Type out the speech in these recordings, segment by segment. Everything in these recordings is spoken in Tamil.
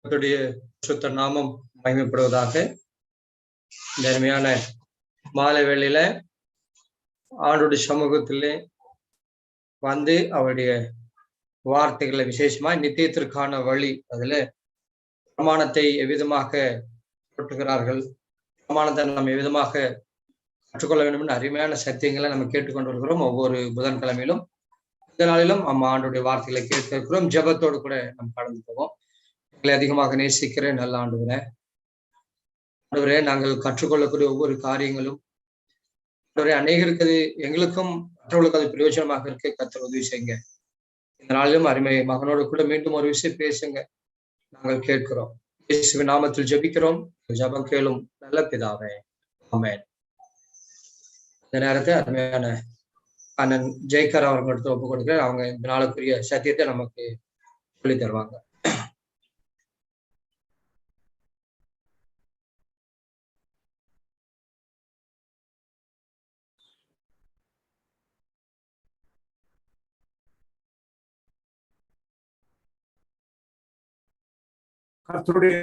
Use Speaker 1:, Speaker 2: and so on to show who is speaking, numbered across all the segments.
Speaker 1: கர்த்தருடைய சுத்த நாமம் மகிமைப்படுவதாக. இந்த அருமையான மாலை வேளையில ஆண்டுடைய சமூகத்திலே வந்து அவருடைய வார்த்தைகளை விசேஷமாய் நித்தியத்திற்கான வழி, அதுல பிரமாணத்தை எவ்விதமாக போட்டுகிறார்கள், பிரமாணத்தை நம்ம எவ்விதமாக கற்றுக்கொள்ள வேண்டும் என்று அருமையான சத்தியங்களை நம்ம கேட்டுக்கொண்டு வருகிறோம். ஒவ்வொரு புதன்கிழமையிலும் இந்த நாளிலும் நம்ம ஆண்டுடைய வார்த்தைகளை கேட்க இருக்கிறோம். ஜெபத்தோடு கூட நம்ம கடந்து போவோம். எங்களை அதிகமாக நேசிக்கிற நல்ல ஆண்டவரே, நாங்கள் கற்றுக்கொள்ளக்கூடிய ஒவ்வொரு காரியங்களும் அநேகருக்கு அது எங்களுக்கும் மற்றவர்களுக்கு அது பிரயோஜனமாக இருக்க கர்த்தர் உதவி செய்யுங்க. இந்த நாளிலும் அருமை மகனோடு கூட மீண்டும் ஒரு விஷயம் பேசுங்க, நாங்கள் கேட்கிறோம். இயேசுவின் நாமத்தில் ஜெபிக்கிறோம், ஜெபம் கேளும் நல்ல பிதாவே, ஆமென். இந்த நேரத்தை அருமையான அண்ணன் ஜெய்கர் அவர்களிடத்தில் ஒப்புக் கொடுக்கிறேன். அவங்க இந்த நாளுக்குரிய சத்தியத்தை நமக்கு சொல்லி தருவாங்க.
Speaker 2: கர்த்தருடைய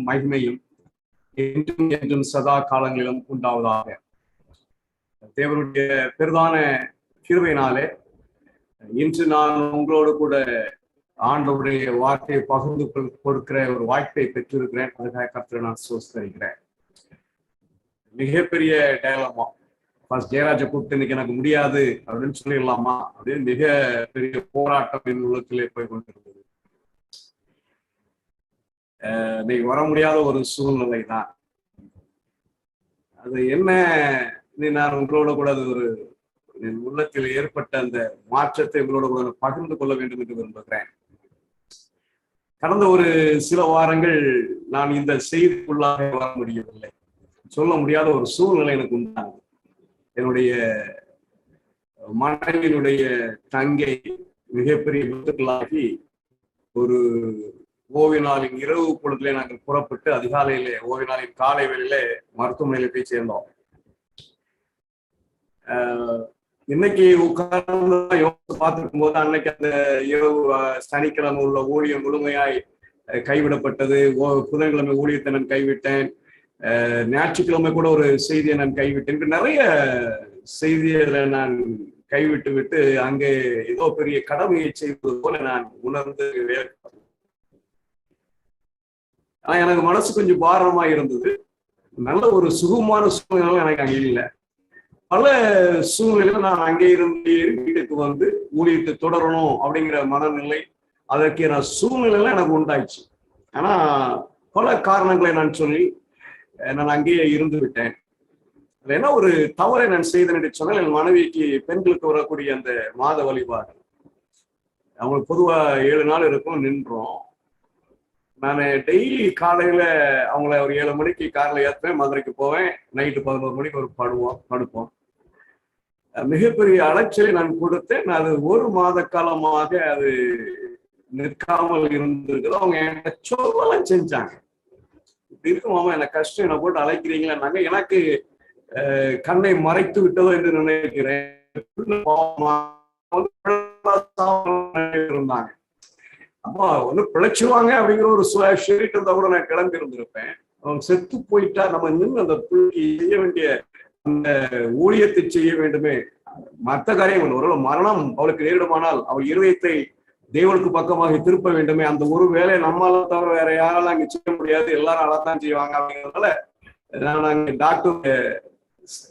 Speaker 2: மகிமையும் என்றும் என்றும் சதா காலங்களிலும் உண்டாவதாக. தேவனுடைய பெரிதான கிருபையினாலே இன்று நான் உங்களோடு கூட ஆண்டவருடைய வார்த்தையை பகிர்ந்து கொடுக்கிற ஒரு வாய்ப்பை பெற்றிருக்கிறேன். அதுக்காக கர்த்தரை நான் சோஸ்தரிக்கிறேன். மிகப்பெரிய டயலமா ஜெயராஜை கூப்பிட்டு இன்னைக்கு எனக்கு முடியாது அப்படின்னு சொல்லிடலாமா அப்படின்னு மிக பெரிய போராட்டம் என் உள்ளத்திலே போய் கொண்டிருந்தது. இன்னைக்கு வர முடியாத ஒரு சூழ்நிலை தான் அது. என்ன, நான் உங்களோட கூட அது ஒரு உள்ளத்தில் ஏற்பட்ட அந்த மாற்றத்தை உங்களோட கூட பகிர்ந்து கொள்ள வேண்டும் என்று விரும்புகிறேன். கடந்த ஒரு சில வாரங்கள் நான் இந்த செய்திக்குள்ளாக வர முடியவில்லை, சொல்ல முடியாத ஒரு சூழ்நிலை எனக்கு உண்டானது. என்னுடைய மனைவியினுடைய தங்கை மிகப்பெரிய விபத்துக்களாகி ஒரு ஓய்வு நாளின் இரவு பொழுதுல நாங்கள் புறப்பட்டு அதிகாலையிலே ஓய்வு நாளின் காலை வேளையில மருத்துவமனையில போய் சேர்ந்தோம். இன்னைக்கு உட்கார்ந்து பார்த்துருக்கும் போது அன்னைக்கு அந்த இரவு சனிக்கிழமை உள்ள ஊழியம் முழுமையாய் கைவிடப்பட்டது. புதன்கிழமை ஊழியத்தை நான் கைவிட்டேன். ஞாயிற்றுக்கிழமை கூட ஒரு செய்தியை நான் கைவிட்டேன். நிறைய செய்திகளை நான் கைவிட்டு விட்டு அங்கே ஏதோ பெரிய கடமையை செய்வது போல நான் உணர்ந்து வேலை. ஆனா எனக்கு மனசு கொஞ்சம் பாரமா இருந்தது. நல்ல ஒரு சுகமான சூழ்நிலை எனக்கு அங்கே இல்லை. பல சூழ்நிலையில நான் அங்கே இருந்து வீட்டுக்கு வந்து ஊழியத்தை தொடரணும் அப்படிங்கிற மனநிலை, அதற்கு நான் சூழ்நிலையில எனக்கு உண்டாயிடுச்சு. ஆனா பல காரணங்களை நான் சொல்லி நான் அங்கேயே இருந்து விட்டேன். அது என்ன ஒரு தவறை நான் செய்தேன் என்று சொன்னால், என் மனைவிக்கு பெண்களுக்கு வரக்கூடிய அந்த மாத வழிபாடு அவங்களுக்கு பொதுவா 7 நாள் இருக்கும், நின்றோம். நான் டெய்லி காலையில அவங்கள ஒரு 7 மணிக்கு காரில் ஏற்றுவேன், மதுரைக்கு போவேன், நைட்டு 11 மணிக்கு ஒரு படுப்போம். மிகப்பெரிய அலைச்சலை நான் கொடுத்தேன். அது 1 மாத காலமாக அது நிற்காமல் இருந்திருக்குது. அவங்க என்கிட்ட சொல்லலாம் செஞ்சாங்க, இப்படி இருக்குமாமா, எனக்கு கஷ்டம், என்னை போட்டு அழைக்கிறீங்களான்னாங்க. எனக்கு கண்ணை மறைத்து விட்டதோ என்று நினைக்கிறேன். இருந்தாங்க, அம்மா ஒண்ணு பிழைச்சுவாங்க அப்படிங்கிற ஒரு ஷேரிட்டு இருந்தா கூட நான் கிளம்பி இருந்திருப்பேன். அவங்க செத்து போயிட்டா நம்ம நின்று அந்த பிள்ளைக்கு செய்ய வேண்டிய அந்த ஊழியத்தை செய்ய வேண்டுமே. மற்ற காரியம் ஒரு மரணம் அவளுக்கு நேரிடுமானால் அவள் இருதயத்தை தேவனுக்கு பக்கமாக திருப்ப வேண்டுமே. அந்த ஒரு வேலையை நம்மளால தவிர வேற யாராலும் அங்க செய்ய முடியாது, எல்லாரும் அழத்தான் செய்வாங்க. அப்படிங்கிறதுனால நான் அங்கே டாக்டர்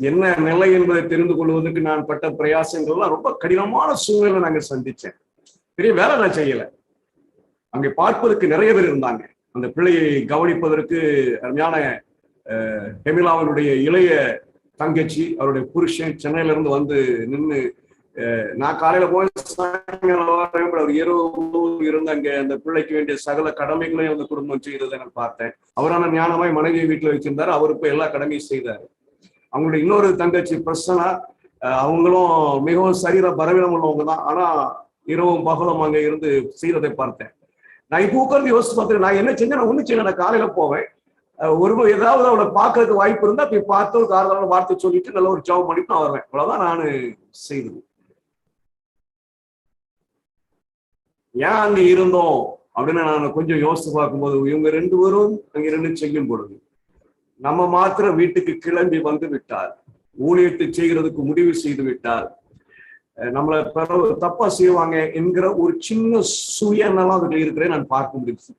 Speaker 2: என்ன நிலை என்பதை தெரிந்து கொள்வதற்கு நான் பட்ட பிரயாசங்கள்லாம் ரொம்ப கடினமான சூழ்நிலை நாங்கள் சந்திச்சேன். பெரிய வேலை நான் செய்யலை. அங்கே பார்ப்பதற்கு நிறைய பேர் இருந்தாங்க. அந்த பிள்ளையை கவனிப்பதற்கு அருமையான ஹெமிலாவினுடைய இளைய தங்கச்சி, அவருடைய புருஷன் சென்னையில இருந்து வந்து நின்று, நான் காலையில போய் அவர் இரவு இருந்து அங்கே அந்த பிள்ளைக்கு வேண்டிய சகல கடமைகளையும் அந்த குடும்பம் செய்ததை நான் பார்த்தேன். அவரான ஞானமாய் மனைவியை வீட்டுல வச்சிருந்தாரு, அவரு போய் எல்லா கடமையும் செய்தாரு. அவங்களுடைய இன்னொரு தங்கச்சி பிரசன்னா, அவங்களும் மிகவும் சரீர பலவீனம் உள்ளவங்க தான். ஆனா இரவும் பகலும் அங்க இருந்து செய்யறதை பார்த்தேன். நான் இப்போ உட்கார்ந்து யோசிச்சு பார்த்துட்டு, நான் என்ன செஞ்சேன், நான் ஒண்ணு செய்யல. நான் காலையில போவேன், ஒரு ஏதாவது அவளை பார்க்கறதுக்கு வாய்ப்பு இருந்தா போய் பார்த்து ஒரு காரணமான வார்த்தை சொல்லிட்டு நல்ல ஒரு ஜாப் பண்ணிட்டு நான் வருவேன். அவ்வளவுதான் நான் செய்தது. ஏன் அங்க இருந்தோம் அப்படின்னு நான் கொஞ்சம் யோசித்து பார்க்கும்போது, இவங்க 2 பேரும் அங்க இருந்து செய்யும் பொழுது நம்ம மாத்திரம் வீட்டுக்கு கிளம்பி வந்து விட்டால், ஊழியத்தை செய்கிறதுக்கு முடிவு செய்து விட்டால், நம்மளை தப்பா செய்வாங்க என்கிற ஒரு சின்ன சுயநலம் அதுல இருக்கிறேன் நான் பார்க்க முடியுது.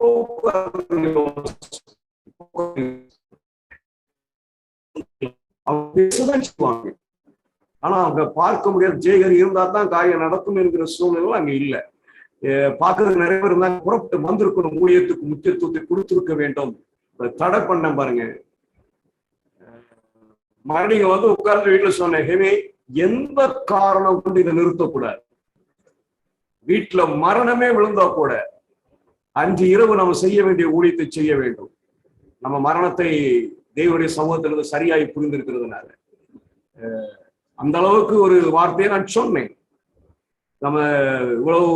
Speaker 2: அவங்க பேசதான் செய்வாங்க, ஆனா அவங்க பார்க்க முடியாது. ஜெயகர் இருந்தா தான் காரியம் நடக்கும் என்கிற சூழ்நிலை அங்க இல்லை. பார்க்கறதுக்கு நிறைய பேர் இருந்தாங்க, புறப்பட்டு வந்திருக்கணும், ஊழியத்துக்கு முக்கியத்துவத்தை கொடுத்திருக்க வேண்டும். தடை பண்ண பாருங்க. மறுபடியும் வந்து உட்கார்ந்து வீட்டுல சொன்னேன், ஹெவி எந்த காரணம் கொண்டு இதை நிறுத்தக்கூடாது. வீட்டுல மரணமே விழுந்தா கூட 5 இரவு நம்ம செய்ய வேண்டிய ஊழியத்தை செய்ய வேண்டும். நம்ம மரணத்தை தேவனுடைய சமூகத்திலிருந்து சரியாய் புரிந்திருக்கிறதுனால அந்த அளவுக்கு ஒரு வார்த்தையை நான் சொன்னேன். நம்ம இவ்வளவு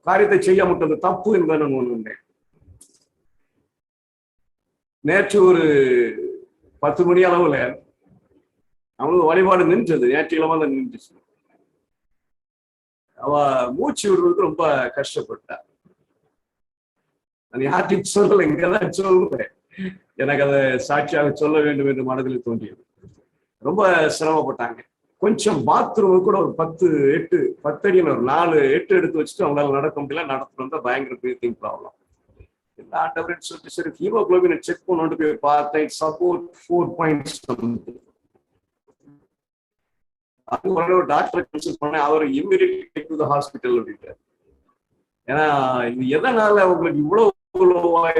Speaker 2: காரியத்தை செய்ய முட்டது தப்பு என்பதை நான் உணர்ந்தேன். நேற்று ஒரு 10 மணி அளவுல அவனுக்கு வழிபாடு நின்றது, நேற்றுக்கிழமை தான் நின்றுச்சு. அவ மூச்சு விடுறதுக்கு ரொம்ப கஷ்டப்பட்டா. நான் யார்கிட்ட சொல்லலை, இங்கதான் சொல்றேன். எனக்கு அதை சாட்சியாக சொல்ல வேண்டும் என்று மனதில் தோன்றியது. ரொம்ப சிரமப்பட்டாங்க. கொஞ்சம் பாத்ரூம் கூட ஒரு 10 அடி ஒரு 4 8 எடுத்து வச்சுட்டு அவங்களால நடக்க முடியல. நடத்துட்டு வந்தா பயங்கர பிரீத்திங் ப்ராப்ளம். ஆண்டவரேன்னு சொல்லிட்டு சரி ஹீமோகுளோபினை செக் பண்ணி போய் பார்த்தேன், சப்போர்ட் 4 பாயிண்ட்ஸ். அது ஒரு டாக்டரை கன்சல்ட் பண்ணேன். அவர் இம்மிடியட்லி டு தி ஹாஸ்பிட்டல் அப்படின்ட்டார். ஏன்னா இது எதனால உங்களுக்கு இவ்வளவு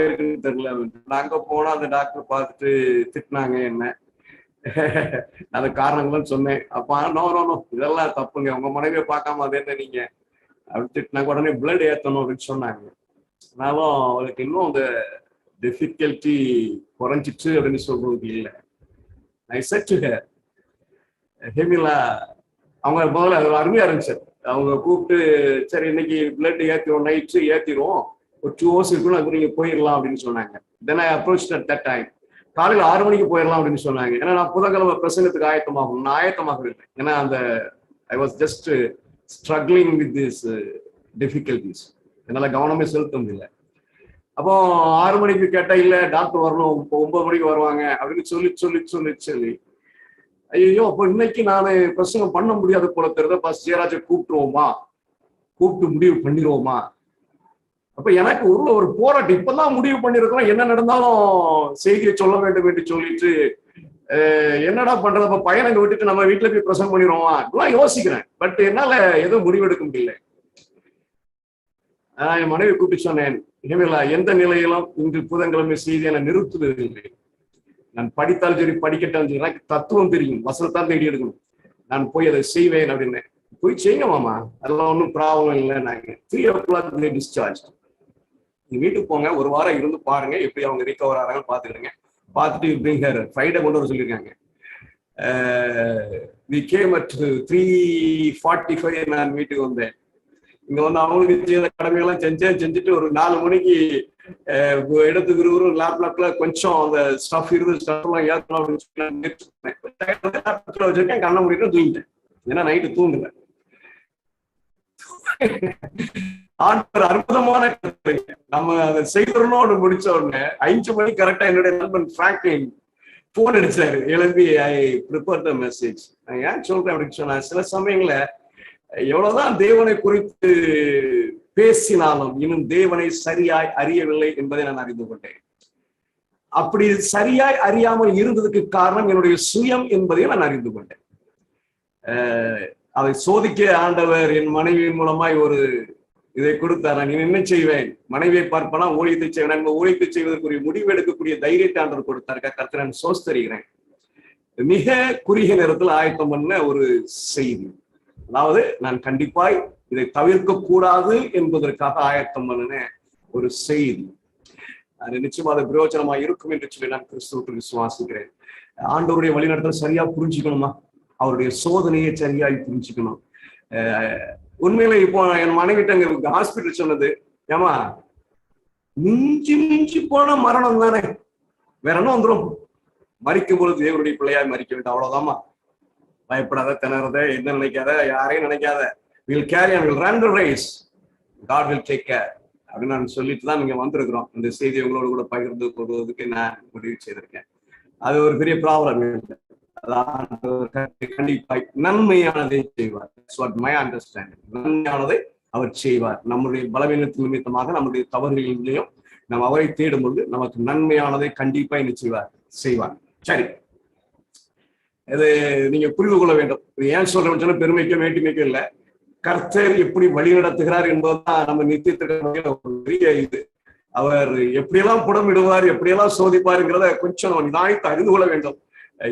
Speaker 2: இருக்குன்னு தெரியல. நாங்க போனா அந்த டாக்டர் பார்த்துட்டு திட்டினாங்க என்ன, அது காரணங்கள்னு சொன்னேன். அப்ப நோ இதெல்லாம் தப்புங்க, உங்க மனைவியை பார்க்காம அது என்ன நீங்க அப்படின்னு திட்டினாங்க. உடனே பிளட் ஏற்றணும் அப்படின்னு சொன்னாங்க. ஆனாலும் அவளுக்கு இன்னும் அந்த டிஃபிகல்ட்டி குறைஞ்சிச்சு அப்படின்னு சொல்றதுக்கு இல்லை. I said to her, ஹெமிலா அவங்க முதல்ல அருமையா இருந்துச்சு. அவங்க கூப்பிட்டு சரி இன்னைக்கு பிளட் ஏற்றிடுவோம், நைட்டு ஏற்றிடுவோம், ஒரு 2 hours இருக்கணும், அது நீங்க போயிடலாம் அப்படின்னு சொன்னாங்க. தென் ஐ அப்ரோச்ட் அட் தட் டைம். காலையில் 6 மணிக்கு போயிடலாம் அப்படின்னு சொன்னாங்க. ஏன்னா நான் புதன்கிழமை பிரசங்கத்துக்கு ஆயத்தமாகும். நான் ஆயத்தமாக இல்லை. ஏன்னா அந்த I was just struggling with this difficulties. என்னால கவனமே செலுத்த முடியல. அப்போ 6 மணிக்கு கேட்டா இல்ல டாக்டர் வரணும், 9 மணிக்கு வருவாங்க அப்படின்னு சொல்லி ஐயோ அப்போ இன்னைக்கு நான் பிரசங்கம் பண்ண முடியாத போல தெரியுது. பஸ் ஜெயராஜை கூப்பிட்டு முடிவு பண்ணிடுவோமா? அப்ப எனக்கு ஒரு போராட்டம். இப்பதான் முடிவு பண்ணிருக்கிறோம், என்ன நடந்தாலும் செய்தியை சொல்ல வேண்டும் என்று சொல்லிட்டு என்னடா பண்றது? அப்ப பையனை விட்டுட்டு நம்ம வீட்டுல போய் பிரசங்கம் பண்ணிடுவோமா இப்பெல்லாம் யோசிக்கிறேன். பட் என்னால எதுவும் முடிவெடுக்க முடியல. என் மனைவி கூப்பிட்டு சொன்னேன், எந்த நிலையிலும் இன்று புதன்கிழமை செய்தியை நான் நிறுத்துவதில்லை. நான் படித்தாலும் சரி படிக்கட்டாலும் சரி, எனக்கு தத்துவம் தெரியும், வசனத்தான் தேடி எடுக்கணும், நான் போய் அதை செய்வேன் அப்படின்னு. போய் செய்யுங்க மாமா, அதெல்லாம் ஒன்றும் ப்ராப்ளம் இல்லை. நாங்கள் 3 o'clock டிஸ்சார்ஜ். நீங்க வீட்டுக்கு போங்க, 1 வாரம் இருந்து பாருங்க எப்படி அவங்க ரிகவர் ஆகிறாங்க பார்த்துக்கிடுங்க. பார்த்துட்டு இப்படிங்க ஃப்ரைடே கொண்டு வர சொல்லியிருக்காங்க. வி கேம் அட் 3:45 நான் வீட்டுக்கு வந்தேன். இங்க வந்து அவங்களுக்கு செய்த கடமைகள்லாம் செஞ்சுட்டு ஒரு 4 மணிக்கு இடத்துக்கு ஒரு லேப்டாப்ல கொஞ்சம் அந்த ஸ்டஃப் இருந்து ஸ்டஃப் எல்லாம் ஏற்றணும் அப்படின்னு வச்சிருக்கேன். கண்ண முடியும் தூங்கிட்டேன். ஏன்னா நைட்டு தூங்குல. ஆண்டவர் அற்புதமான நம்ம அதை செய்யணும்னு முடிச்ச உடனே 5 மணி கரெக்டா என்னுடைய நண்பன் பிராங்க்லின் போன் அடிச்சாரு. எழுப்பி ஐ ப்ரிப்பேர் த மெசேஜ். நான் ஏன் சொல்றேன் அப்படின்னு சொன்னா, சில சமயங்கள எவ்வளவுதான் தேவனை குறித்து பேசினாலும் இன்னும் தேவனை சரியாய் அறியவில்லை என்பதை நான் அறிந்து கொண்டேன். அப்படி சரியாய் அறியாமல் இருந்ததுக்கு காரணம் என்னுடைய சுயம் என்பதையும் நான் அறிந்து கொண்டேன். அதை சோதிக்க ஆண்டவர் என் மனைவியின் மூலமாய் ஒரு இதை கொடுத்தார். நான் என்ன செய்வேன், மனைவியை பார்ப்பனா ஊழியத்தை செய்வேன், ஊழியத்தை செய்வதற்குரிய முடிவு எடுக்கக்கூடிய தைரியத்தை ஆண்டவர் கொடுத்தார். கர்த்தரை நான் சோஸ்தரிக்கிறேன். மிக குறுகிய நேரத்தில் ஆயத்தம் பண்ண ஒரு செய்தி. அதாவது நான் கண்டிப்பாய் இதை தவிர்க்க கூடாது என்பதற்காக ஆயத்தம் பண்ணின ஒரு செய்தி. அது நிச்சயமா அது பிரயோஜனமா இருக்கும் என்று சொல்லி நான் கிறிஸ்துவுக்கு விசுவாசிக்கிறேன். ஆண்டவருடைய வழிநடத்தல் சரியா புரிஞ்சுக்கணுமா, அவருடைய சோதனையை சரியாய் புரிஞ்சுக்கணும். உண்மையில இப்போ என் மனைவிட்ட அங்க ஹாஸ்பிட்டல் சொன்னது, ஏமா மிஞ்சி போன மரணம் தானே, வேற என்ன வந்துடும், மறிக்கும் பொழுது தேவனுடைய பிள்ளையாய் மறிக்க வேண்டும், அவ்வளவுதாமா, பயப்படாத, திணறத, என்ன நினைக்காத, யாரையும் நினைக்காத, will carry and will run the race, God will take care அப்படின்னு நான் சொல்லிட்டு தான் நீங்க வந்திருக்கிறோம். இந்த செய்தி உங்களோட கூட பகிர்ந்து கொள்வதற்கு நான் முடிவு செய்திருக்கேன். அது ஒரு பெரிய ப்ராப்ளம் இல்லை. கண்டிப்பாய் நன்மையானதை செய்வார். மை அண்டர்ஸ்டாண்டிங், நன்மையானதை அவர் செய்வார். நம்முடைய பலவீனத்தின் நிமித்தமாக நம்முடைய தவறுகளிலேயும் நம்ம அவரை தேடும்போது நமக்கு நன்மையானதை கண்டிப்பா என்ன செய்வார். சரி, இது நீங்க புரிந்து கொள்ள வேண்டும். ஏன் சொல்றேன், பெருமைக்கும் வேற்றுமைக்கும் இல்லை, கர்த்தர் எப்படி வழி நடத்துகிறார் என்பதுதான் நம்ம நித்தியத்திற்கு ஒரு பெரிய இது. அவர் எப்படியெல்லாம் புடமிடுவார், எப்படியெல்லாம் சோதிப்பாருங்கிறத கொஞ்சம் நிதானித்து அறிந்து கொள்ள வேண்டும்.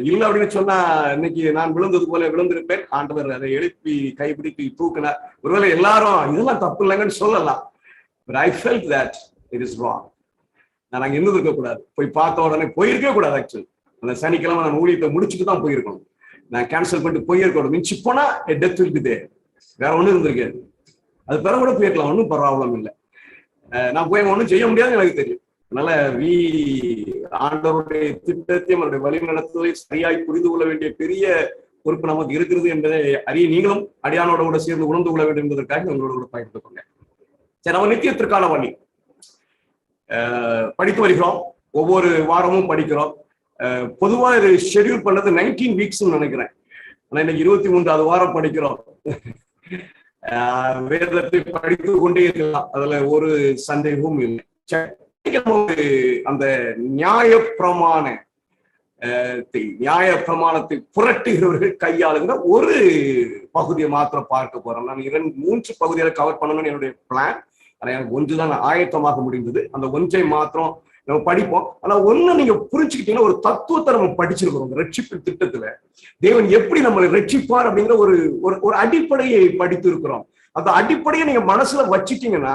Speaker 2: இல்லை அப்படின்னு சொன்னா இன்னைக்கு நான் விழுந்தது போல விழுந்திருப்பேன். ஆண்டவர் அதை எழுப்பி கைப்பிடித்து தூக்கினார். ஒருவேளை எல்லாரும் இதெல்லாம் தப்பு இல்லைங்கன்னு சொல்லலாம். But I felt that it is wrong. நான் அங்க இருந்து இருக்க கூடாது, போய் பார்த்த உடனே போயிருக்கவே கூடாது. ஆக்சுவலி அந்த சனிக்கிழமை நான் ஊழியத்தை முடிச்சுட்டு தான் போயிருக்கணும். நான் கேன்சல் பண்ணிட்டு போயிருக்கணும். மிஞ்சி போனா டெத் வில் பி தேர். வேற ஒண்ணும் இருந்திருக்காது. அது பிற கூட போயிருக்கலாம், ஒன்றும் ப்ராப்ளம் இல்லை. நான் போய் ஒன்றும் செய்ய முடியாதுன்னு எனக்கு தெரியும். அதனால ஆண்டவருடைய திட்டத்தையும் அவருடைய வழி நடத்துவதை சரியாய் புரிந்து கொள்ள வேண்டிய பெரிய பொறுப்பு நமக்கு இருக்கிறது என்பதை அறிய நீங்களும் அடியானோட கூட சேர்ந்து உணர்ந்து கொள்ள வேண்டும் என்பதற்காக உங்களோட கூட பகிர்ந்து கொண்டேன். சரி, நம்ம நித்தியத்திற்கான வழி படித்து வருகிறோம். ஒவ்வொரு வாரமும் படிக்கிறோம். பொதுவா இது ஷெட்யூல் பண்ணது 19 வீக்ஸ் நினைக்கிறேன். ஆனா இன்னைக்கு 23வது வாரம் படிக்கிறோம். வேதத்தை படித்து கொண்டே இருக்கலாம், அதுல ஒரு சந்தேகமும் இல்லை. அந்த நியாய பிரமாணத்தை புரட்டுகிறவர்கள் கையாளுகிற ஒரு பகுதியை மாத்திரம் பார்க்க போறோம். நான் 3 பகுதிகளை கவர் பண்ணணும்னு என்னுடைய பிளான். ஆனா எனக்கு ஒன்றுதான் ஆயத்தமாக முடிந்தது. அந்த ஒன்றை மாத்திரம் நம்ம படிப்போம். ஆனா ஒண்ணு நீங்க புரிஞ்சுக்கிட்டீங்கன்னா, ஒரு தத்துவத்தை நம்ம படிச்சிருக்கிறோம். ரட்சிப்பு திட்டத்துல தேவன் எப்படி நம்மளை ரட்சிப்பார் அப்படிங்கிற ஒரு அடிப்படையை படித்து இருக்கிறோம். அந்த அடிப்படையை நீங்க மனசுல வச்சுட்டீங்கன்னா,